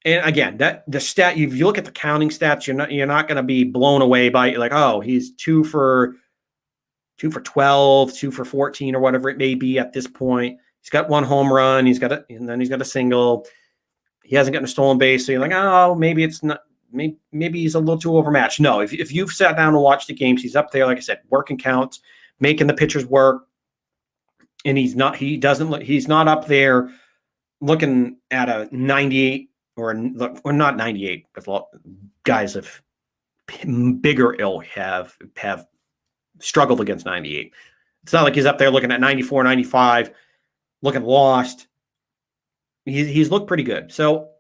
And again, the stat, if you look at the counting stats, you're not going to be blown away by like, oh, he's 2 for 12, 2 for 14, or whatever it may be at this point. He's got 1 home run. And then he's got a single. He hasn't gotten a stolen base. So you're like, oh, maybe it's not. Maybe he's a little too overmatched. No, if you've sat down and watched the games, he's up there, like I said, working counts, making the pitchers work. And he's not up there looking at a 98 or not 98. Guys of bigger ill have struggled against 98. It's not like he's up there looking at 94, 95, looking lost. He's looked pretty good. So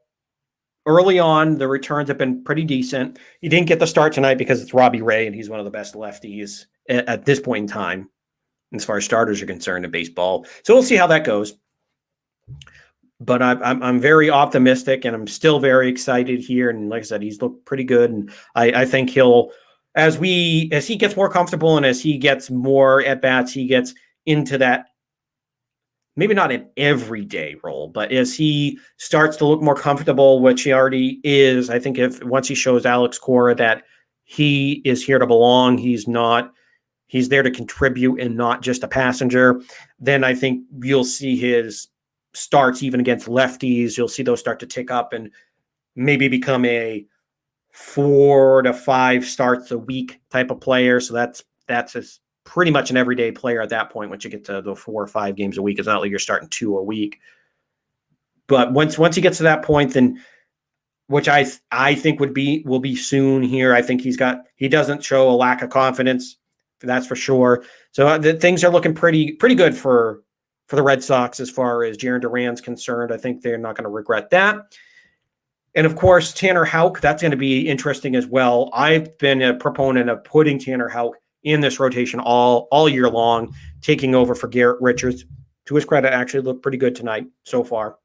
early on, the returns have been pretty decent. He didn't get the start tonight because it's Robbie Ray, and he's one of the best lefties at this point in time, as far as starters are concerned in baseball. So we'll see how that goes. But I'm very optimistic, and I'm still very excited here. And like I said, he's looked pretty good, and I think he'll, as he gets more comfortable and as he gets more at bats, he gets into that. Maybe not an everyday role, but as he starts to look more comfortable, which he already is, I think once he shows Alex Cora that he is here to belong, he's there to contribute and not just a passenger, then I think you'll see his starts even against lefties. You'll see those start to tick up and maybe become a 4 to 5 starts a week type of player. So that's pretty much an everyday player at that point. Once you get to the 4 or 5 games a week, it's not like you're starting 2 a week. But once he gets to that point, then which I think will be soon here. I think he doesn't show a lack of confidence, that's for sure. So things are looking pretty good for the Red Sox as far as Jarren Duran's concerned. I think they're not going to regret that. And of course, Tanner Houck, that's going to be interesting as well. I've been a proponent of putting Tanner Houck in this rotation all year long, taking over for Garrett Richards. To his credit, actually looked pretty good tonight so far.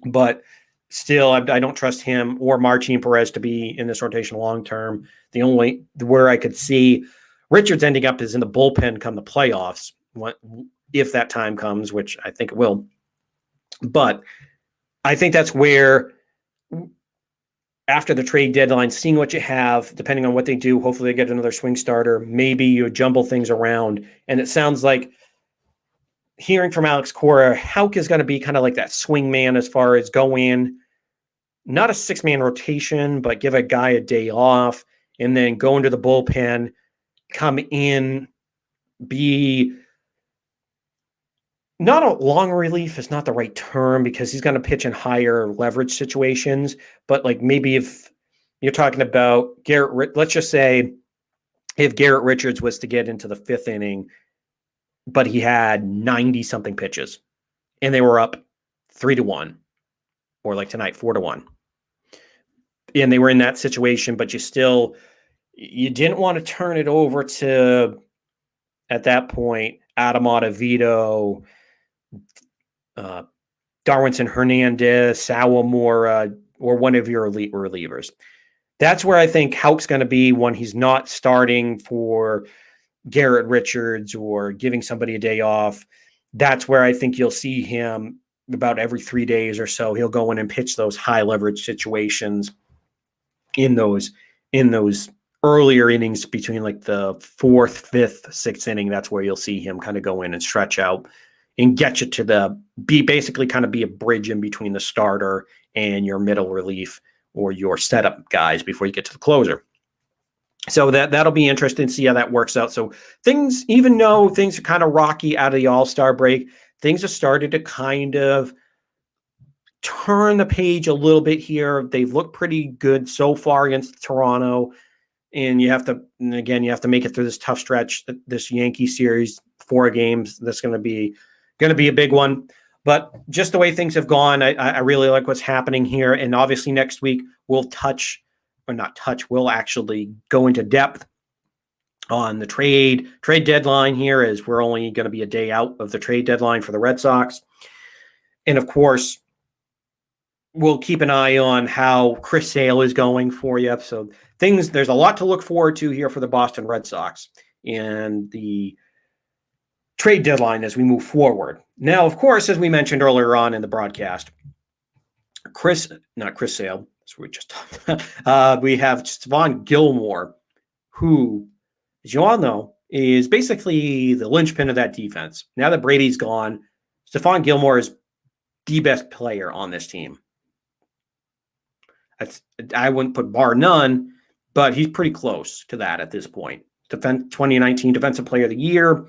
But still, I don't trust him or Martin Perez to be in this rotation long term. The only where I could see Richards ending up is in the bullpen come the playoffs, if that time comes, which I think it will. But I think that's where, after the trade deadline, seeing what you have, depending on what they do, hopefully they get another swing starter. Maybe you jumble things around. And it sounds like, hearing from Alex Cora, Houck is going to be kind of like that swing man as far as go in, not a 6-man rotation, but give a guy a day off and then go into the bullpen, come in, be not a long relief is not the right term because he's going to pitch in higher leverage situations. But like maybe if you're talking about let's just say if Garrett Richards was to get into the 5th inning, but he had 90 something pitches and they were up 3-1, or like tonight, 4-1. And they were in that situation, but you didn't want to turn it over to, at that point, Adam Ottavino, Darwinson Hernandez, Sawamura, or one of your elite relievers. That's where I think Houck's going to be when he's not starting for Garrett Richards or giving somebody a day off, that's where I think you'll see him about every 3 days or so. He'll go in and pitch those high leverage situations in those earlier innings between like the fourth, fifth, sixth inning. That's where you'll see him kind of go in and stretch out and get you to basically kind of be a bridge in between the starter and your middle relief or your setup guys before you get to the closer. So that'll be interesting to see how that works out. So things, even though things are kind of rocky out of the All-Star break, things have started to kind of turn the page a little bit here. They've looked pretty good so far against Toronto. And you have to make it through this tough stretch, this Yankee series, 4 games. That's going to be a big one. But just the way things have gone, I really like what's happening here. And obviously next week we'll we'll actually go into depth on the trade deadline here, as we're only going to be a day out of the trade deadline for the Red Sox. And of course, we'll keep an eye on how Chris Sale is going for you. So there's a lot to look forward to here for the Boston Red Sox and the trade deadline as we move forward. Now, of course, as we mentioned earlier on in the broadcast, not Chris Sale, that's what we just talked. We have Stephon Gilmore, who, as you all know, is basically the linchpin of that defense. Now that Brady's gone, Stephon Gilmore is the best player on this team. I wouldn't put bar none, but he's pretty close to that at this point. 2019 Defensive Player of the Year.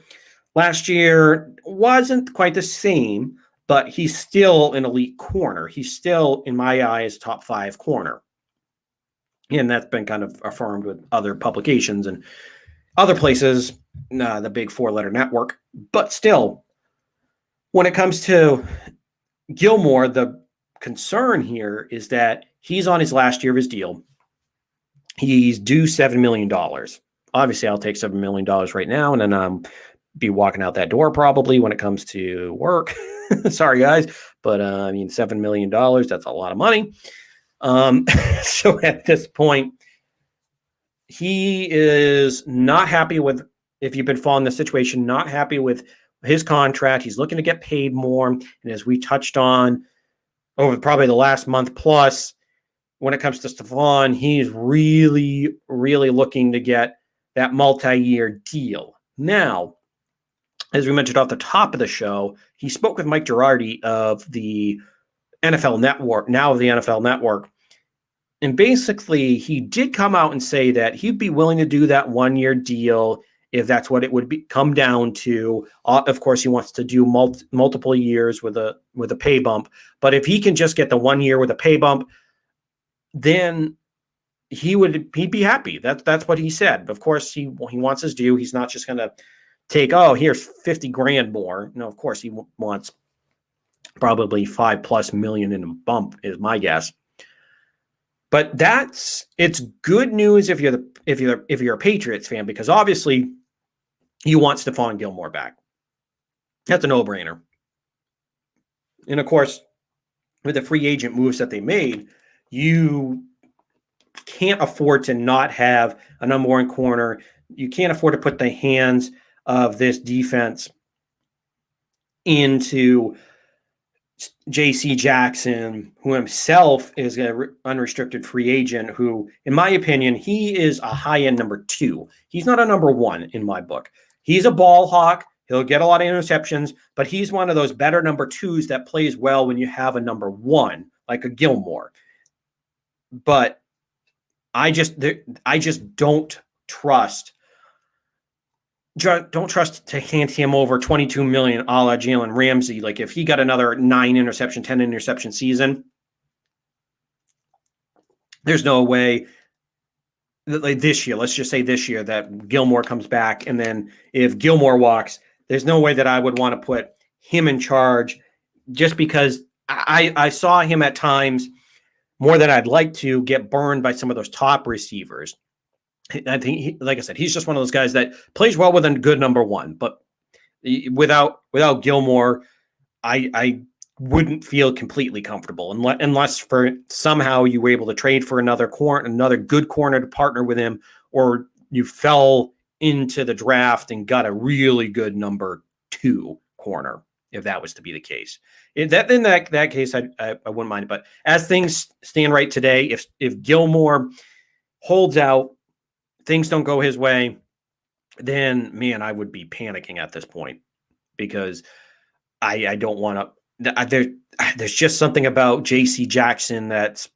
Last year wasn't quite the same, but he's still an elite corner. He's still, in my eyes, top 5 corner. And that's been kind of affirmed with other publications and other places, the big 4-letter network. But still, when it comes to Gilmore, the concern here is that he's on his last year of his deal. He's due $7 million. Obviously, I'll take $7 million right now, and then I'll be walking out that door probably when it comes to work. Sorry, guys. But, $7 million, that's a lot of money. So at this point, he is not happy with, if you've been following the situation, not happy with his contract. He's looking to get paid more. And as we touched on over probably the last month plus, when it comes to Stephon, he's really, really looking to get that multi-year deal. Now, as we mentioned off the top of the show, he spoke with Mike Girardi of the NFL Network, now of the NFL Network. And basically, he did come out and say that he'd be willing to do that 1-year deal if that's what it would come down to. Of course, he wants to do multiple years with a pay bump. But if he can just get the 1 year with a pay bump, then he'd be happy. That's what he said. Of course, he wants his due. He's not just going to take, here's $50,000 more. No, of course he wants probably $5+ million in a bump, is my guess. But it's good news if you're a Patriots fan, because obviously you want Stephon Gilmore back. That's a no-brainer. And of course, with the free agent moves that they made, you can't afford to not have a number 1 corner. You can't afford to put the hands of this defense into J.C. Jackson, who himself is an unrestricted free agent, who, in my opinion, he is a high-end number 2. He's not a number 1 in my book. He's a ball hawk. He'll get a lot of interceptions, but he's one of those better number 2s that plays well when you have a number 1, like a Gilmore. But I just don't trust to hand him over $22 million a la Jalen Ramsey. Like, if he got another 10 interception season, there's no way that, like, this year, let's just say this year, that Gilmore comes back. And then if Gilmore walks, there's no way that I would want to put him in charge, just because I saw him at times, more than I'd like to, get burned by some of those top receivers. I think, like I said, he's just one of those guys that plays well with a good number 1. But without Gilmore, I wouldn't feel completely comfortable unless for somehow you were able to trade for another good corner to partner with him, or you fell into the draft and got a really good number 2 corner, if that was to be the case. In that case, I wouldn't mind it. But as things stand right today, if Gilmore holds out, things don't go his way, then, man, I would be panicking at this point because I don't want to. There's just something about J.C. Jackson that's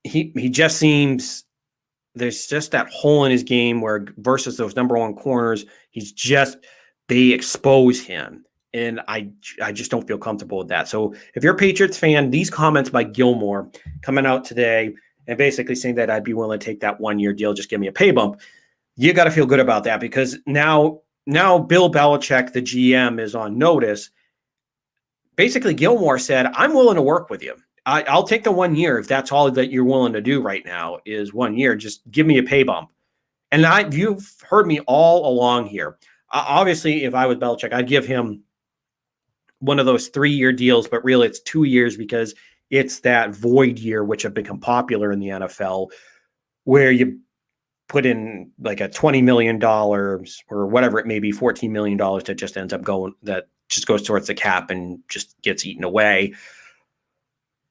he just seems there's just that hole in his game where versus those number 1 corners, they expose him. And I just don't feel comfortable with that. So if you're a Patriots fan, these comments by Gilmore coming out today and basically saying that I'd be willing to take that 1-year deal, just give me a pay bump, you got to feel good about that because now Bill Belichick, the GM, is on notice. Basically, Gilmore said, I'm willing to work with you. I'll take the 1 year if that's all that you're willing to do right now is 1 year. Just give me a pay bump. And you've heard me all along here. Obviously, if I was Belichick, I'd give him one of those 3-year deals, but really it's 2 years because it's that void year, which have become popular in the NFL, where you put in like a $20 million or whatever it may be, $14 million that just ends up that just goes towards the cap and just gets eaten away.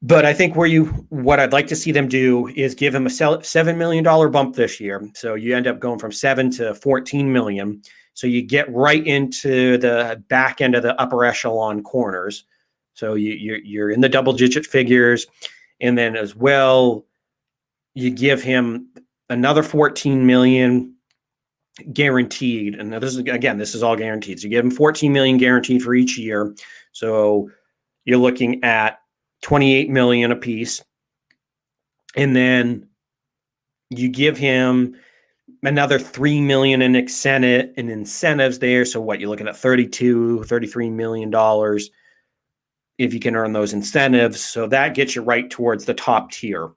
But I think what I'd like to see them do is give him a $7 million bump this year. So you end up going from 7 to 14 million. So you get right into the back end of the upper echelon corners. So you're in the double digit figures. And then as well, you give him another 14 million guaranteed. And this is all guaranteed. So you give him 14 million guaranteed for each year. So you're looking at 28 million a piece. And then you give him another 3 million in incentives there. So what you're looking at $33 million if you can earn those incentives. So that gets you right towards the top tier.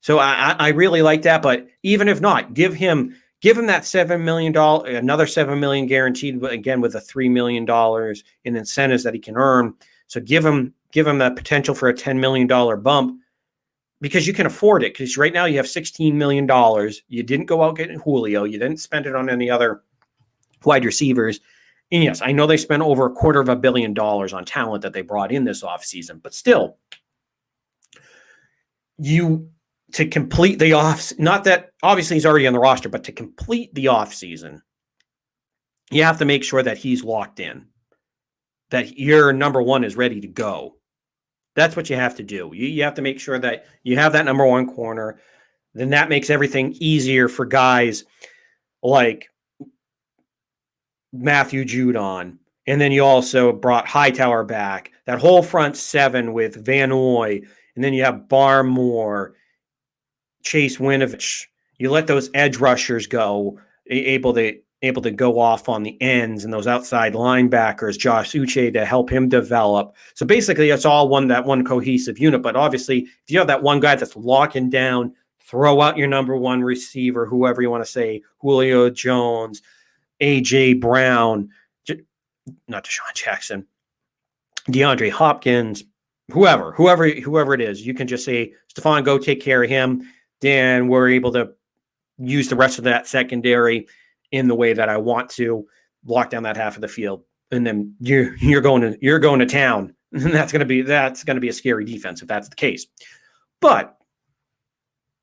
So I really like that. But even if not, give him that $7 million, another $7 million guaranteed, again, with the $3 million in incentives that he can earn. So give him the potential for a $10 million bump because you can afford it. Because right now you have $16 million. You didn't go out getting Julio. You didn't spend it on any other wide receivers. And yes, I know they spent over $250 million on talent that they brought in this offseason, but still, to complete the not that obviously he's already on the roster, but to complete the offseason, you have to make sure that he's locked in, that your number 1 is ready to go. That's what you have to do. You have to make sure that you have that number 1 corner. Then that makes everything easier for guys like Matthew Judon. And then you also brought Hightower back. That whole front 7 with Van Noy. And then you have Barmore, Chase Winovich. You let those edge rushers go, able to go off on the ends, and those outside linebackers, Josh Uche, to help him develop. So basically, it's all one cohesive unit. But obviously, if you have that one guy that's locking down, throw out your number 1 receiver, whoever you want to say, Julio Jones, A.J. Brown, not Deshaun Jackson, DeAndre Hopkins, whoever it is, you can just say, Stephon, go take care of him. Then we're able to use the rest of that secondary in the way that I want to, lock down that half of the field, and then you're going to town, and that's going to be a scary defense if that's the case. But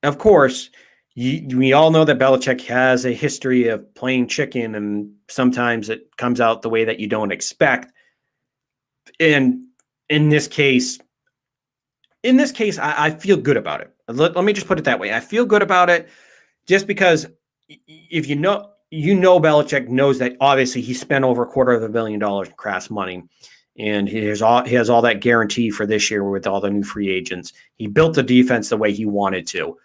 of course, we all know that Belichick has a history of playing chicken, and sometimes it comes out the way that you don't expect. And in this case, I feel good about it. Let me just put it that way. I feel good about it just because if you know Belichick knows that obviously he spent over $250 million in crass money, and he has all that guarantee for this year with all the new free agents. He built the defense the way he wanted to.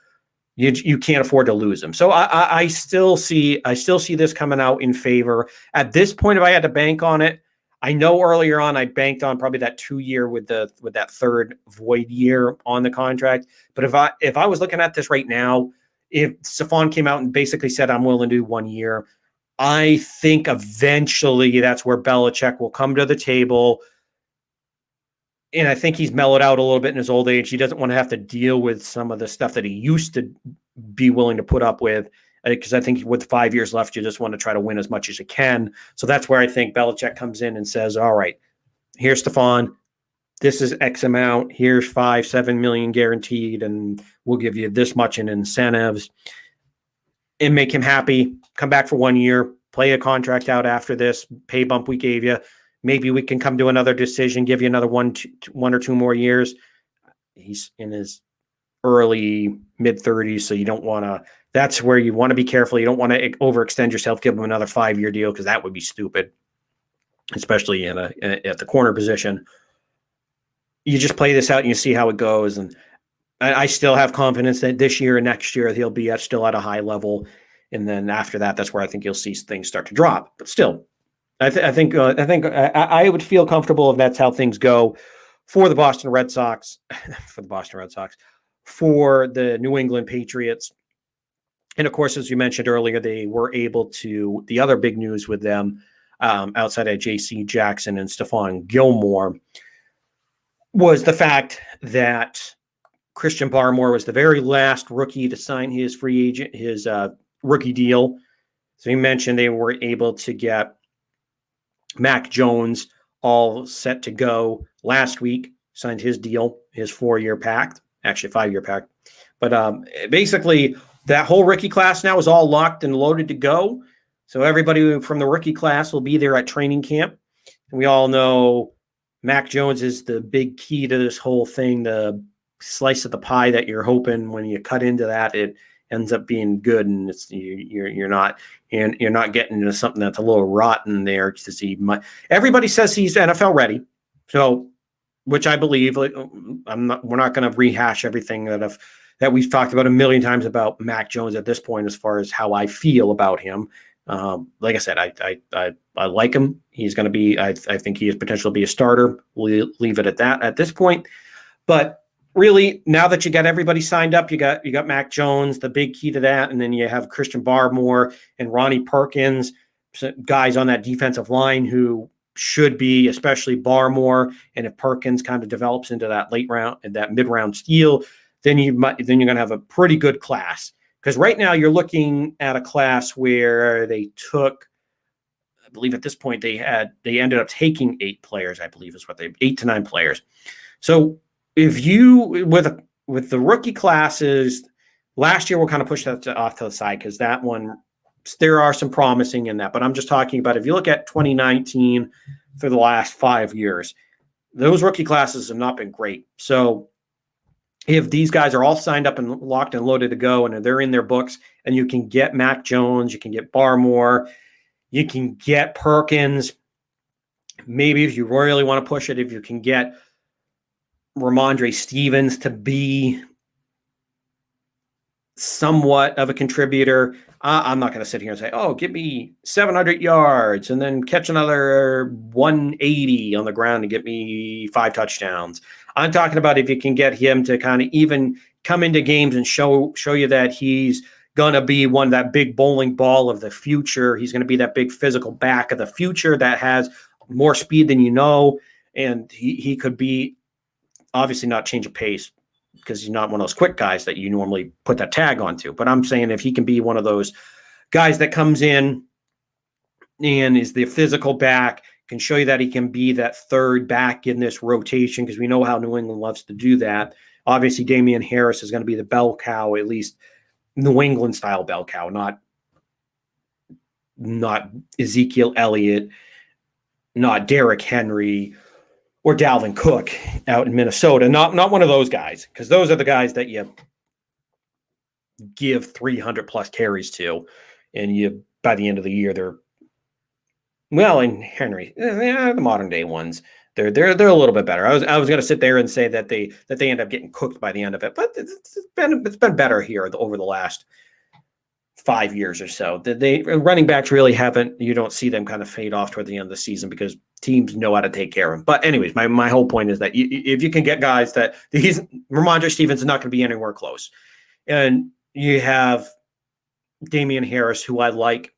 You can't afford to lose him. So I still see this coming out in favor. At this point, if I had to bank on it, I know earlier on I banked on probably that 2 year with that third void year on the contract. But if I was looking at this right now, if Stephon came out and basically said, I'm willing to do 1 year, I think eventually that's where Belichick will come to the table. And I think he's mellowed out a little bit in his old age. He doesn't want to have to deal with some of the stuff that he used to be willing to put up with. because I think with 5 years left, you just want to try to win as much as you can. So that's where I think Belichick comes in and says, all right, here's Stephon. This is X amount. Here's 5-7 million guaranteed, and we'll give you this much in incentives and make him happy. Come back for 1 year, play a contract out after this pay bump we gave you. Maybe we can come to another decision, give you another one or two more years. He's in his early mid-30s, so you don't want to. That's where you want to be careful. You don't want to overextend yourself, give him another 5-year deal, because that would be stupid, especially at the corner position. You just play this out and you see how it goes. And I still have confidence that this year and next year he'll be still at a high level. And then after that, that's where I think you'll see things start to drop. But still, I think I would feel comfortable if that's how things go for the Boston Red Sox, for the New England Patriots. And of course, as you mentioned earlier, they were able to, the other big news with them outside of J.C. Jackson and Stephon Gilmore was the fact that Christian Barmore was the very last rookie to sign his rookie deal. So you mentioned they were able to get Mac Jones all set to go last week, signed his deal, his 4-year pact, actually 5-year pact. But basically, that whole rookie class now is all locked and loaded to go. So everybody from the rookie class will be there at training camp. And we all know Mac Jones is the big key to this whole thing, the slice of the pie that you're hoping when you cut into that, it ends up being good, and you're not getting into something that's a little rotten there. Everybody says he's NFL ready, so which I believe. We're not going to rehash everything that we've talked about a million times about Mac Jones at this point, as far as how I feel about him. Like I said, I like him. He's going to be. I think he has potential to be a starter. We'll leave it at that at this point. But really, now that you got everybody signed up, you got Mac Jones, the big key to that, and then you have Christian Barmore and Ronnie Perkins, guys on that defensive line who should be, especially Barmore. And if Perkins kind of develops into that late round and that mid-round steal, then you're going to have a pretty good class. Because right now you're looking at a class where they took, I believe at this point they ended up taking 8 players, I believe is what 8 to 9 players. So if you, with the rookie classes, last year we'll kind of push that off to the side because that one, there are some promising in that. But I'm just talking about if you look at 2019 for the last 5 years, those rookie classes have not been great. So if these guys are all signed up and locked and loaded to go and they're in their books, and you can get Mac Jones, you can get Barmore, you can get Perkins, maybe if you really want to push it, if you can get Ramondre Stevens to be somewhat of a contributor, I'm not going to sit here and say, oh, give me 700 yards and then catch another 180 on the ground and get me 5 touchdowns. I'm talking about if you can get him to kind of even come into games and show you that he's going to be that big bowling ball of the future. He's going to be that big physical back of the future that has more speed than you know. And he could be obviously not change of pace because he's not one of those quick guys that you normally put that tag onto. But I'm saying if he can be one of those guys that comes in and is the physical back, can show you that he can be that third back in this rotation, because we know how New England loves to do that. Obviously, Damian Harris is going to be the bell cow, at least New England style bell cow, not Ezekiel Elliott, not Derrick Henry, or Dalvin Cook out in Minnesota. Not one of those guys, because those are the guys that you give 300 plus carries to, and you by the end of the year they're and Henry, the modern day ones, they're a little bit better. I was going to sit there and say that they end up getting cooked by the end of it, but it's been better here over the last 5 years or so. The running backs really haven't. You don't see them kind of fade off toward the end of the season because teams know how to take care of them. But anyways, my whole point is that if you can get guys that Ramondre Stevens is not going to be anywhere close, and you have Damian Harris, who I like,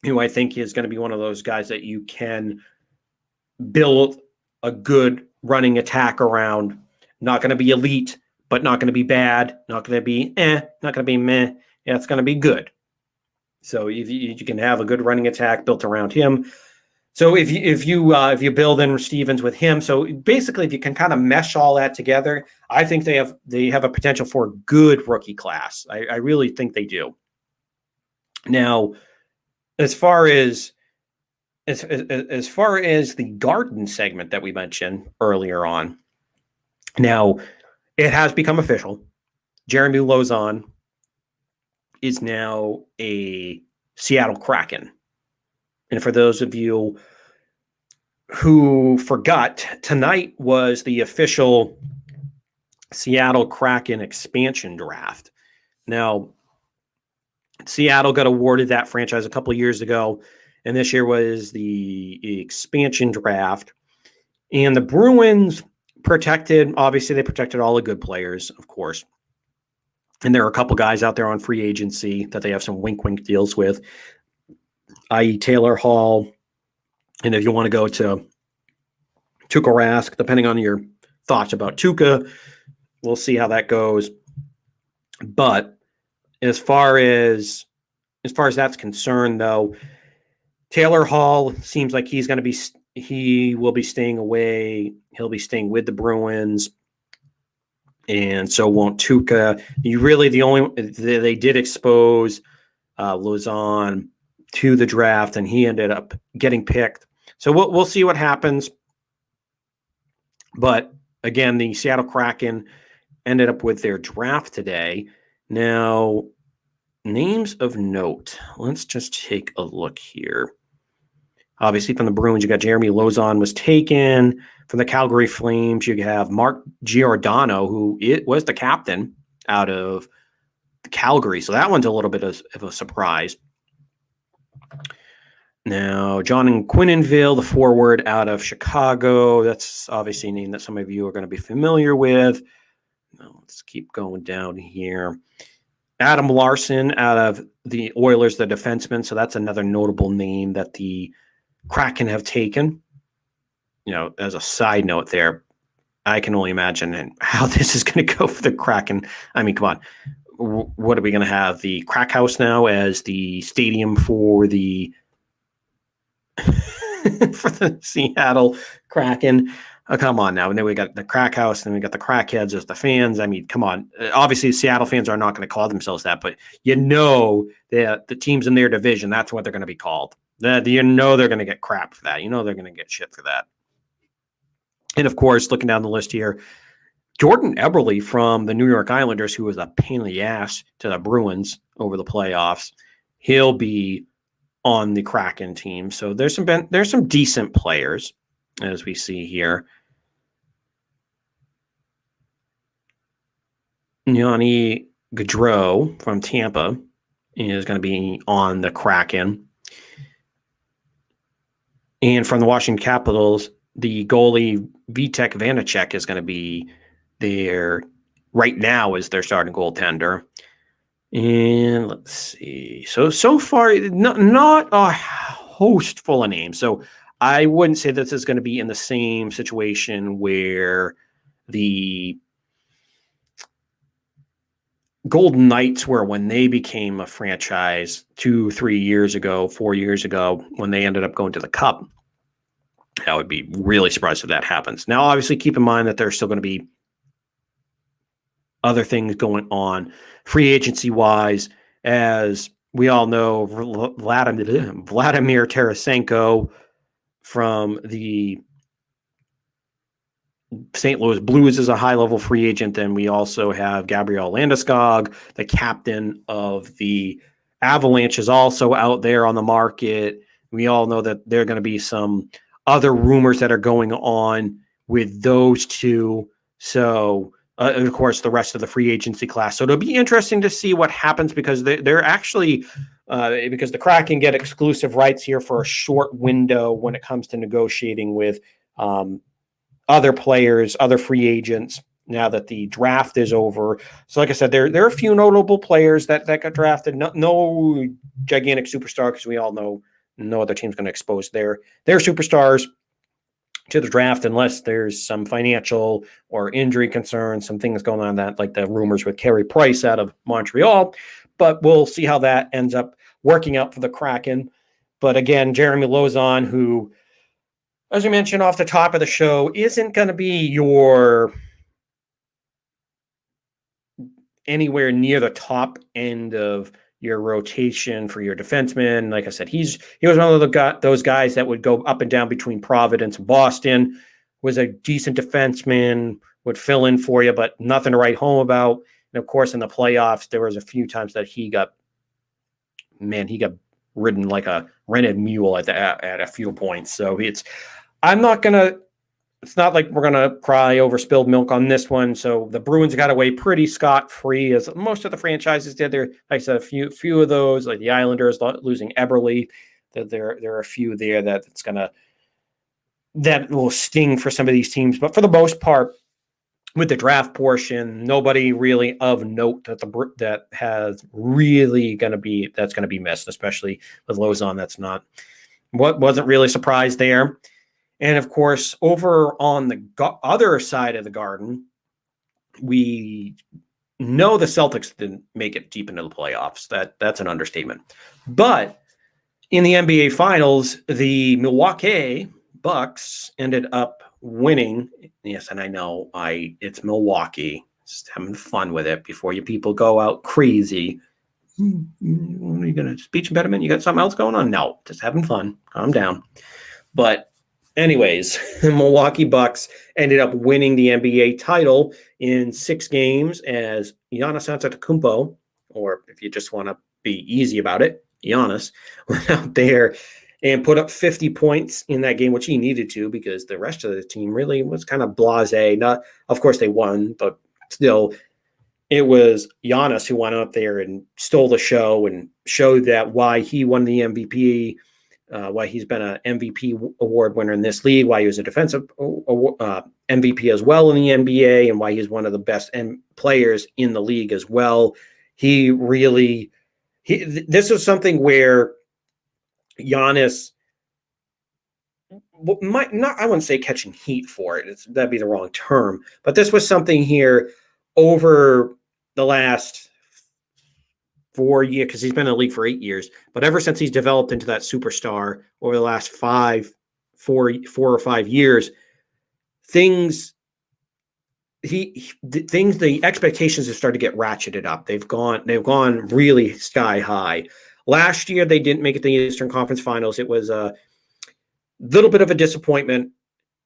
who I think is going to be one of those guys that you can build a good running attack around. Not going to be elite, but not going to be bad. Not going to be not going to be meh. Yeah, it's going to be good. So you can have a good running attack built around him. So if you build in Stevens with him, so basically if you can kind of mesh all that together, I think they have a potential for a good rookie class. I really think they do. Now, as far as the garden segment that we mentioned earlier on, now it has become official. Jeremy Lauzon is now a Seattle Kraken. And for those of you who forgot, tonight was the official Seattle Kraken expansion draft. Now, Seattle got awarded that franchise a couple of years ago, and this year was the expansion draft. And the Bruins obviously they protected all the good players, of course. And there are a couple guys out there on free agency that they have some wink-wink deals with, i.e. Taylor Hall. And if you want to go to Tuukka Rask, depending on your thoughts about Tuukka, we'll see how that goes. But as far as that's concerned, though, Taylor Hall seems like he will be staying away. He'll be staying with the Bruins, and so won't Tuukka. They did expose Lauzon to the draft, and he ended up getting picked. So we'll see what happens. But again, the Seattle Kraken ended up with their draft today. Now, names of note. Let's just take a look here. Obviously, from the Bruins, you got Jeremy Lauzon was taken. From the Calgary Flames, you have Mark Giordano, who was the captain out of Calgary. So that one's a little bit of a surprise. Now, John Quinnenville, the forward out of Chicago. That's obviously a name that some of you are going to be familiar with. Now, let's keep going down here. Adam Larson out of the Oilers, the defenseman. So that's another notable name that the Kraken have taken. As a side note there, I can only imagine how this is going to go for the Kraken. I mean, come on. What are we going to have? The Crack House now as the stadium for the for the Seattle Kraken. Oh, come on now. And then we got the Crack House, and then we got the Crackheads as the fans. I mean, come on. Obviously, Seattle fans are not going to call themselves that, but that the teams in their division, that's what they're going to be called. They're going to get crap for that. They're going to get shit for that. And, of course, looking down the list here, Jordan Eberle from the New York Islanders, who was a pain in the ass to the Bruins over the playoffs, he'll be on the Kraken team. So there's some decent players, as we see here. Yanni Gaudreau from Tampa is going to be on the Kraken. And from the Washington Capitals, the goalie Vitek Vanacek is going to be there right now as their starting goaltender. And let's see. So far, not a host full of names. So I wouldn't say this is going to be in the same situation where the Golden Knights were when they became a franchise 4 years ago, when they ended up going to the Cup. I would be really surprised if that happens. Now, obviously, keep in mind that there's still going to be other things going on free agency wise. As we all know, Vladimir Tarasenko from the St. Louis Blues is a high-level free agent. Then we also have Gabriel Landeskog, the captain of the Avalanche, is also out there on the market. We all know that there are going to be some other rumors that are going on with those two. So, of course, the rest of the free agency class. So it'll be interesting to see what happens, because they're actually because the Kraken get exclusive rights here for a short window when it comes to negotiating with other players, other free agents, now that the draft is over. So like I said, there are a few notable players that got drafted. No gigantic superstar, because we all know no other team's going to expose their superstars to the draft unless there's some financial or injury concerns, some things going on, that like the rumors with Carey Price out of Montreal. But we'll see how that ends up working out for the Kraken. But again, Jeremy Lauzon, who, as we mentioned off the top of the show, isn't going to be your anywhere near the top end of your rotation for your defenseman. Like I said, he was one of those guys that would go up and down between Providence and Boston, was a decent defenseman, would fill in for you, but nothing to write home about. And of course, in the playoffs, there was a few times that he got ridden like a rented mule at a few points. So it's not like we're going to cry over spilled milk on this one. So the Bruins got away pretty scot-free, as most of the franchises did. There, like I said, a few of those, like the Islanders losing Eberle. There are a few there that will sting for some of these teams. But for the most part, with the draft portion, nobody really of note that has really that's going to be missed, especially with Lauzon. Wasn't really surprised there. And of course, over on the other side of the garden, we know the Celtics didn't make it deep into the playoffs. That's an understatement. But in the NBA Finals, the Milwaukee Bucks ended up winning. Yes, and I know it's Milwaukee. Just having fun with it before you people go out crazy. Are you going to speech impediment? You got something else going on? No, just having fun. Calm down. But anyways, the Milwaukee Bucks ended up winning the NBA title in 6 games as Giannis Antetokounmpo, or if you just want to be easy about it, Giannis, went out there and put up 50 points in that game, which he needed to because the rest of the team really was kind of blasé. Of course, they won, but still, it was Giannis who went out there and stole the show and showed that why he won the MVP, why he's been an MVP award winner in this league, why he was a defensive MVP as well in the NBA, and why he's one of the best players in the league as well. This is something where Giannis might not, I wouldn't say catching heat for it. That'd be the wrong term. But this was something here over the last 4 years, because he's been in the league for 8 years. But ever since he's developed into that superstar over the last 4 or 5 years, the expectations have started to get ratcheted up. They've gone really sky high. Last year, they didn't make it to the Eastern Conference Finals. It was a little bit of a disappointment.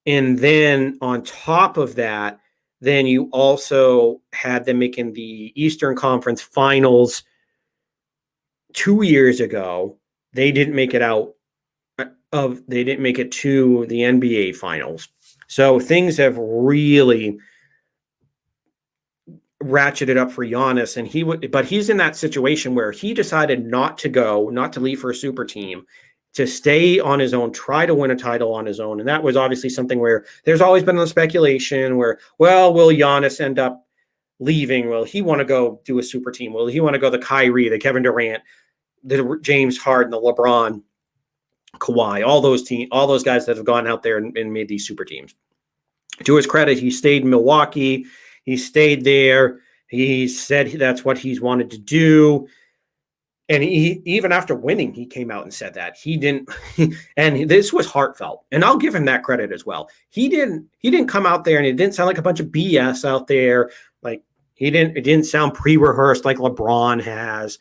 And then on top of that, then you also had them making the Eastern Conference Finals 2 years ago. They didn't make it they didn't make it to the NBA Finals. So things have really ratcheted up for Giannis, but he's in that situation where he decided not to leave for a super team, to stay on his own, try to win a title on his own. And that was obviously something where there's always been the speculation where, well, will Giannis end up leaving? Will he want to go do a super team? Will he want to go the Kyrie, the Kevin Durant, the James Harden, the LeBron, Kawhi, all those guys that have gone out there and made these super teams? To his credit, he stayed in Milwaukee. He stayed there. He said that's what he's wanted to do. And even after winning, he came out and said that he didn't. And this was heartfelt. And I'll give him that credit as well. He didn't come out there and it didn't sound like a bunch of BS out there. Like it didn't sound pre-rehearsed like LeBron has.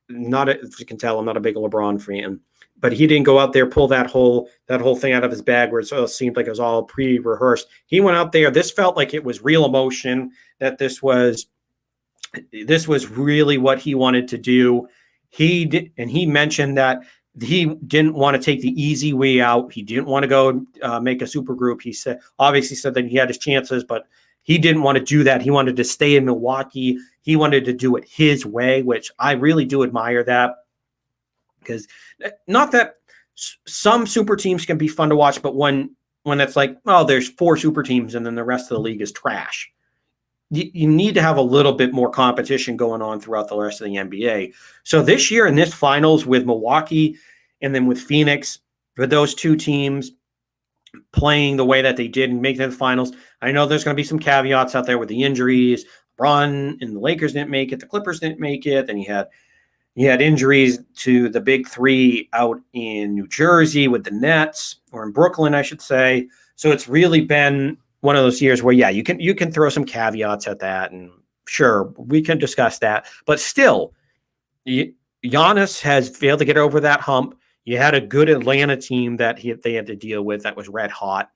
If you can tell, I'm not a big LeBron fan. But he didn't go out there, pull that whole thing out of his bag where it seemed like it was all pre-rehearsed. He went out there. This felt like it was real emotion, that this was really what he wanted to do. He mentioned that he didn't want to take the easy way out. He didn't want to go make a super group. He said that he had his chances, but he didn't want to do that. He wanted to stay in Milwaukee. He wanted to do it his way, which I really do admire that. Because not that some super teams can be fun to watch, but when it's like, oh, there's 4 super teams and then the rest of the league is trash. You need to have a little bit more competition going on throughout the rest of the NBA. So this year in this finals with Milwaukee and then with Phoenix, with those 2 teams playing the way that they did and making the finals, I know there's going to be some caveats out there with the injuries. LeBron and the Lakers didn't make it. The Clippers didn't make it. Then you had You had injuries to the big three out in New Jersey with the Nets, or in Brooklyn, I should say. So it's really been one of those years where, yeah, you can throw some caveats at that, and sure, we can discuss that. But still, Giannis has failed to get over that hump. You had a good Atlanta team that they had to deal with that was red hot.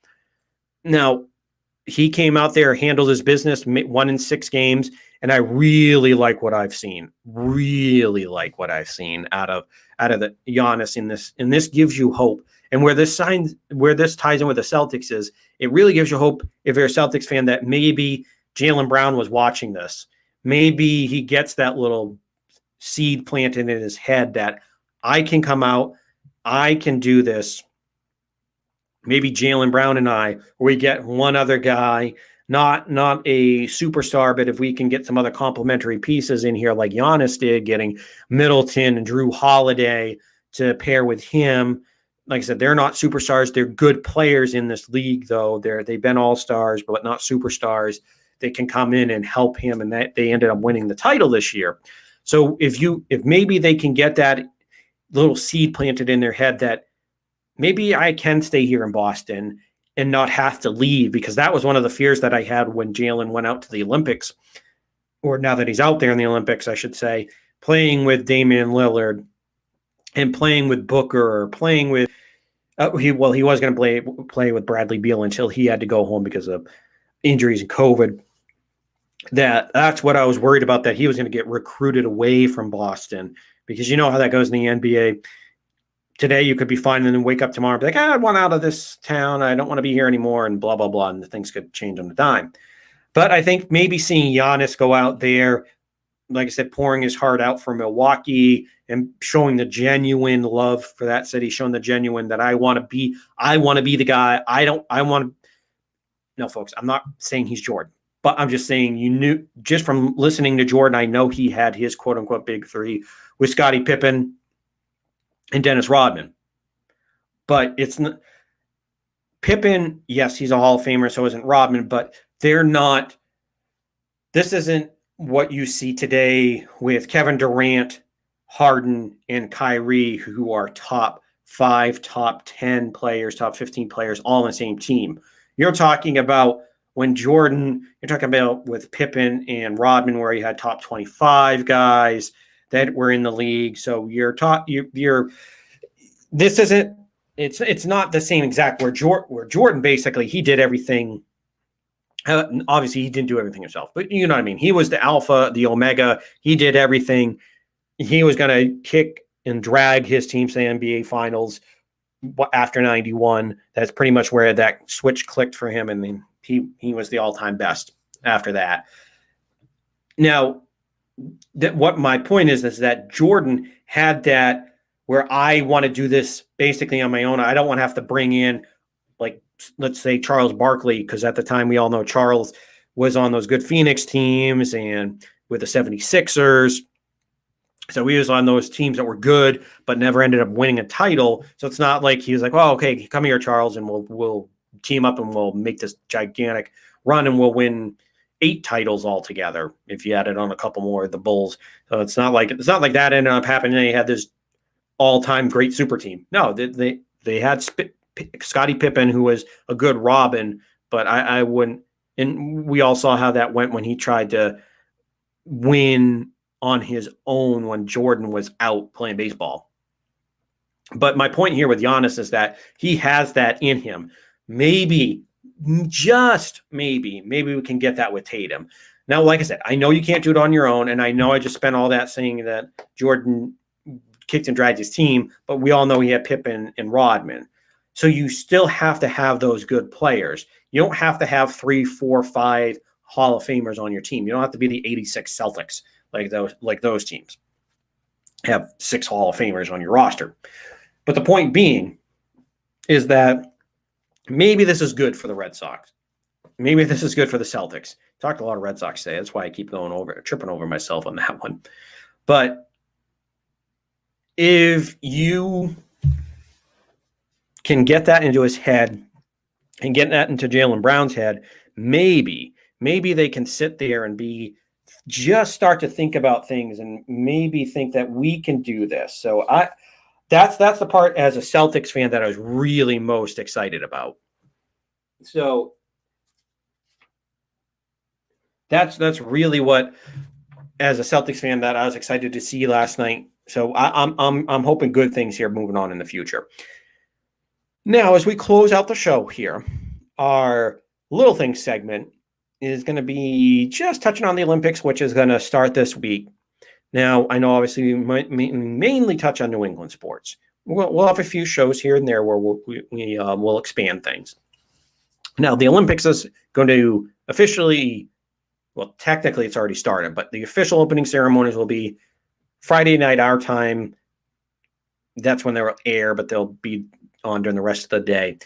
Now, he came out there, handled his business, won in 6 games, and I really like what I've seen. Really like what I've seen out of the Giannis in this. And this gives you hope. And where this ties in with the Celtics is, it really gives you hope if you're a Celtics fan that maybe Jaylen Brown was watching this. Maybe he gets that little seed planted in his head that I can come out, I can do this. Maybe Jaylen Brown and I, or we get one other guy, not a superstar, but if we can get some other complementary pieces in here like Giannis did, getting Middleton and Drew Holiday to pair with him. Like I said, they're not superstars. They're good players in this league, though. They've been all-stars, but not superstars. They can come in and help him, and that they ended up winning the title this year. So if maybe they can get that little seed planted in their head that maybe I can stay here in Boston and not have to leave, because that was one of the fears that I had when Jaylen went out to the Olympics, or now that he's out there in the Olympics, I should say, playing with Damian Lillard and playing with Booker, or playing with he was going to play with Bradley Beal until he had to go home because of injuries and COVID. That's what I was worried about, that he was going to get recruited away from Boston, because you know how that goes in the NBA. Today you could be fine and then wake up tomorrow and be like, I want out of this town. I don't want to be here anymore, and blah, blah, blah. And things could change on a dime. But I think maybe seeing Giannis go out there, like I said, pouring his heart out for Milwaukee and showing the genuine love for that city, showing the genuine that I want to be the guy. No, folks, I'm not saying he's Jordan, but I'm just saying, you knew just from listening to Jordan, I know he had his quote unquote big three with Scottie Pippen and Dennis Rodman. But it's not Pippen. Yes, he's a Hall of Famer, so isn't Rodman, but they're not. This isn't what you see today with Kevin Durant, Harden, and Kyrie, who are top 5, top 10 players, top 15 players, all on the same team. You're talking about when Jordan, you're talking about with Pippen and Rodman, where you had top 25 guys that were in the league. So this isn't, it's not the same exact where Jordan basically, he did everything. Obviously, he didn't do everything himself, but you know what I mean? He was the alpha, the omega. He did everything. He was going to kick and drag his team to the NBA Finals after 91. That's pretty much where that switch clicked for him, and then he was the all-time best after that. Now, what my point is that Jordan had that where I want to do this basically on my own. I don't want to have to bring in, like, let's say Charles Barkley, because at the time we all know Charles was on those good Phoenix teams and with the 76ers. So he was on those teams that were good, but never ended up winning a title. So it's not like he was like, "Oh, okay, come here, Charles, and we'll team up and we'll make this gigantic run and we'll win 8 titles altogether if you added on a couple more of the Bulls." So it's not like that ended up happening. They had this all-time great super team. No, they had Scottie Pippen, who was a good Robin, but I wouldn't. And we all saw how that went when he tried to win on his own when Jordan was out playing baseball. But my point here with Giannis is that he has that in him. Maybe, just maybe we can get that with Tatum. Now, like I said, I know you can't do it on your own, and I know I just spent all that saying that Jordan kicked and dragged his team, but we all know he had Pippen and Rodman. So you still have to have those good players. You don't have to have 3, 4, 5 Hall of Famers on your team. You don't have to be the 86 Celtics like those teams. Have 6 Hall of Famers on your roster. But the point being is that maybe this is good for the Red Sox. Maybe this is good for the Celtics. Talked a lot of Red Sox today. That's why I keep tripping over myself on that one. But if you can get that into his head and get that into Jaylen Brown's head, maybe they can sit there and be just start to think about things and maybe think that we can do this. So that's the part as a Celtics fan that I was really most excited about. So that's really what, as a Celtics fan, that I was excited to see last night. So I'm hoping good things here moving on in the future. Now, as we close out the show here, our little things segment is going to be just touching on the Olympics, which is going to start this week. Now, I know obviously we might mainly touch on New England sports. We'll have a few shows here and there where we'll expand things. Now, the Olympics is going to officially, well, technically it's already started, but the official opening ceremonies will be Friday night our time. That's when they'll air, but they'll be on during the rest of the day.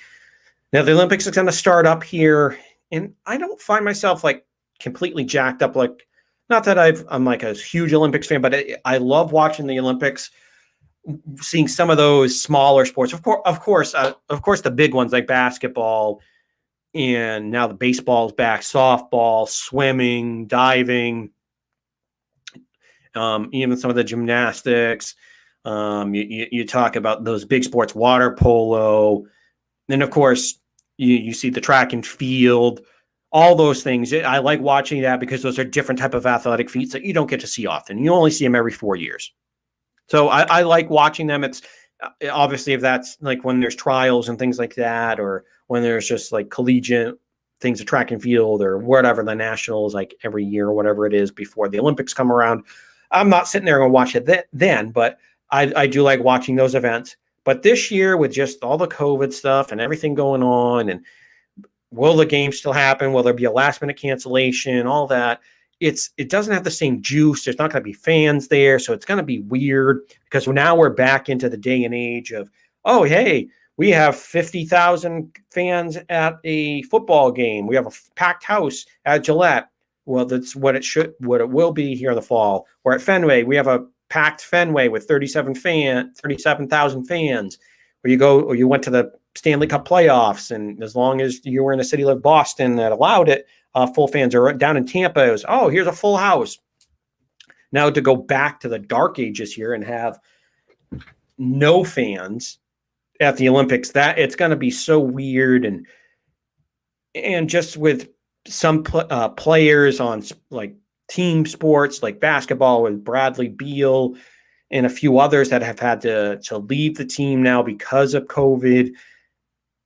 Now, the Olympics is going to start up here, and I don't find myself like completely jacked up. Like, not that I'm like a huge Olympics fan, but I love watching the Olympics, seeing some of those smaller sports. Of course, the big ones like basketball, and now the baseball's back, softball, swimming, diving, even some of the gymnastics. You talk about those big sports, water polo. Then, of course, you see the track and field, all those things. I like watching that because those are different type of athletic feats that you don't get to see often. You only see them every 4 years. So I like watching them. It's obviously if that's like when there's trials and things like that, or when there's just like collegiate things of track and field or whatever, the nationals like every year or whatever it is before the Olympics come around. I'm not sitting there and watch it then, but I do like watching those events. But this year, with just all the COVID stuff and everything going on, and will the game still happen? Will there be a last minute cancellation? All that. It doesn't have the same juice. There's not going to be fans there. So it's going to be weird because now we're back into the day and age of, oh, hey, we have 50,000 fans at a football game. We have a packed house at Gillette. Well, that's what it will be here in the fall. Or at Fenway, we have a packed Fenway with 37,000 fans. Or you went to the Stanley Cup playoffs, and as long as you were in a city like Boston that allowed it, full fans. Or down in Tampa, it was, oh, here's a full house. Now to go back to the dark ages here and have no fans at the Olympics, that it's going to be so weird, and just with some players on like team sports like basketball with Bradley Beal and a few others that have had to leave the team now because of COVID.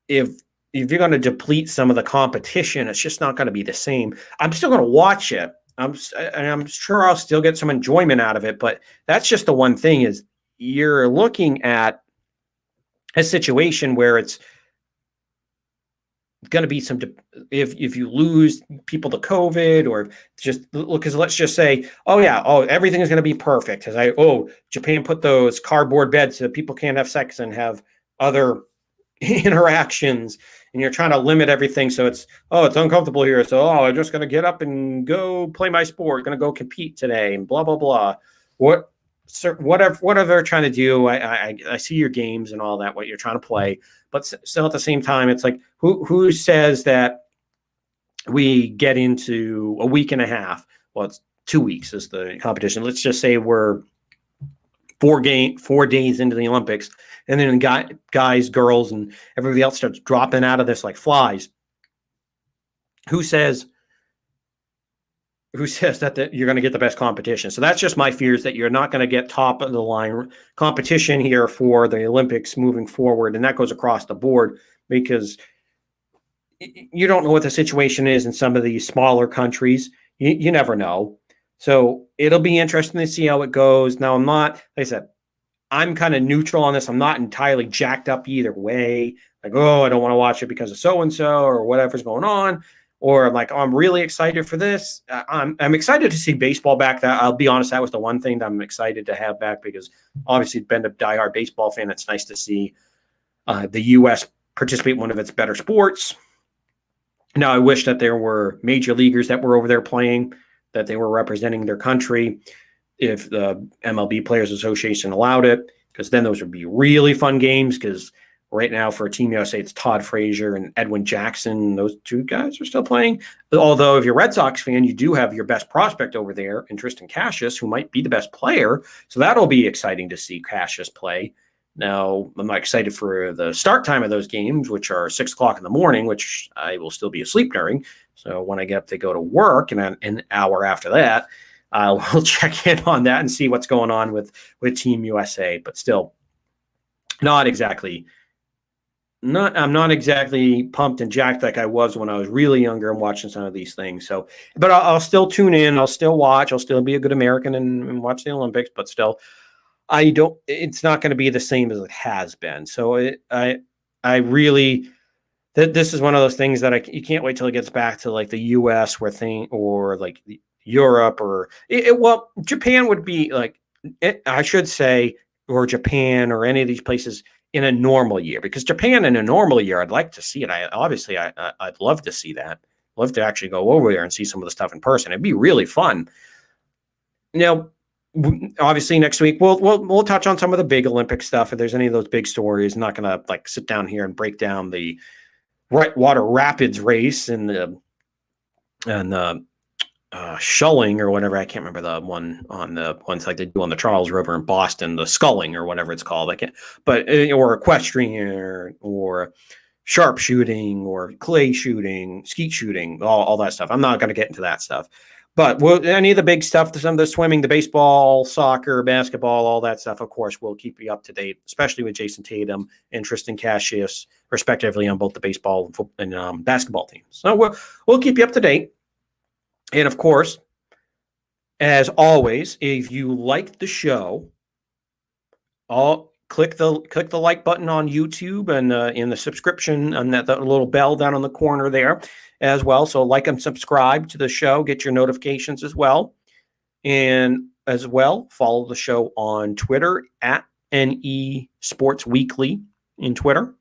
If you're going to deplete some of the competition, it's just not going to be the same. I'm still going to watch it. I'm sure I'll still get some enjoyment out of it, but that's just the one thing is you're looking at a situation where it's going to be some, if you lose people to COVID, or just look, because let's just say, everything is going to be perfect. Japan put those cardboard beds so that people can't have sex and have other interactions, and you're trying to limit everything. So it's uncomfortable here. So, I'm just going to get up and go play my sport, going to go compete today and blah, blah, blah. Whatever they're trying to do. I see your games and all that, what you're trying to play, but still at the same time, it's like, who says that we get into a week and a half? Well, it's 2 weeks is the competition. Let's just say we're 4 days into the Olympics, and then guys, girls, and everybody else starts dropping out of this like flies. Who says that you're going to get the best competition? So that's just my fears, that you're not going to get top of the line competition here for the Olympics moving forward. And that goes across the board, because you don't know what the situation is in some of these smaller countries. You never know. So it'll be interesting to see how it goes. Now, like I said, I'm kind of neutral on this. I'm not entirely jacked up either way. Like, I don't want to watch it because of so-and-so or whatever's going on. Or I'm like, I'm really excited for this. I'm excited to see baseball back. That, I'll be honest, that was the one thing that I'm excited to have back, because obviously been a diehard baseball fan. It's nice to see the U.S. participate in one of its better sports. Now, I wish that there were major leaguers that were over there playing, that they were representing their country, if the MLB Players Association allowed it, because then those would be really fun games, because Right now for Team USA, it's Todd Frazier and Edwin Jackson. Those two guys are still playing. Although if you're a Red Sox fan, you do have your best prospect over there in Tristan Cassius, who might be the best player. So that'll be exciting to see Cassius play. Now, I'm not excited for the start time of those games, which are 6 o'clock in the morning, which I will still be asleep during. So when I get up to go to work, and an hour after that, we'll check in on that and see what's going on with Team USA. But still, I'm not exactly pumped and jacked like I was when I was really younger and watching some of these things. So, but I'll still tune in. I'll still watch. I'll still be a good American and watch the Olympics. But still, it's not going to be the same as it has been. So I really, this is one of those things that you can't wait till it gets back to like the U.S. or like Europe well, Japan would be like, I should say, or Japan or any of these places in a normal year, because Japan in a normal year, I'd like to see it. I'd love to see that. Love to actually go over there and see some of the stuff in person. It'd be really fun. Now, obviously next week we'll touch on some of the big Olympic stuff. If there's any of those big stories, I'm not going to like sit down here and break down the whitewater rapids race and the Shulling or whatever. I can't remember the one on the ones like they do on the Charles River in Boston, the sculling or whatever it's called. Or equestrian or sharpshooting or clay shooting, skeet shooting, all that stuff. I'm not going to get into that stuff. But any of the big stuff, some of the swimming, the baseball, soccer, basketball, all that stuff, of course, we'll keep you up to date, especially with Jason Tatum and Tristan Cassius, respectively, on both the baseball and basketball teams. So we'll keep you up to date. And of course, as always, if you like the show, click the like button on YouTube and in the subscription and that little bell down on the corner there as well. So like and subscribe to the show, get your notifications as well. And as well, follow the show on Twitter at NE Sports Weekly in Twitter.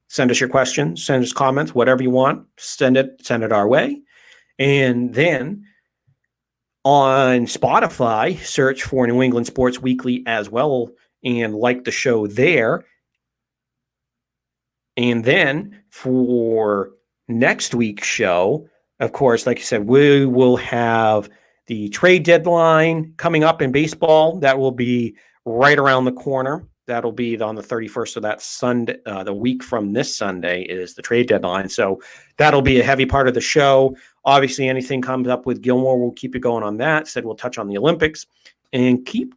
Send us your questions, send us comments, whatever you want. Send it our way. And then on Spotify, search for New England Sports Weekly as well and like the show there. And then for next week's show, of course, like I said, we will have the trade deadline coming up in baseball. That will be right around the corner. That'll be on the 31st. So that Sunday, the week from this Sunday is the trade deadline. So that'll be a heavy part of the show. Obviously, anything comes up with Gilmore, we'll keep it going on that. Said we'll touch on the Olympics and keep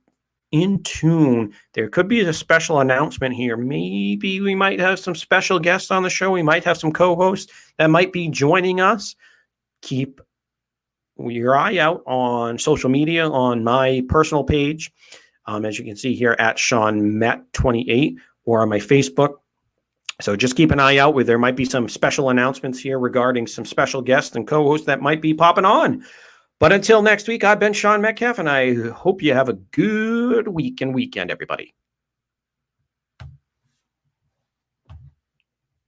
in tune. There could be a special announcement here. Maybe we might have some special guests on the show. We might have some co-hosts that might be joining us. Keep your eye out on social media, on my personal page. As you can see here at Sean Met 28 or on my Facebook. So just keep an eye out where there might be some special announcements here regarding some special guests and co-hosts that might be popping on. But until next week, I've been Sean Metcalf, and I hope you have a good week and weekend, everybody.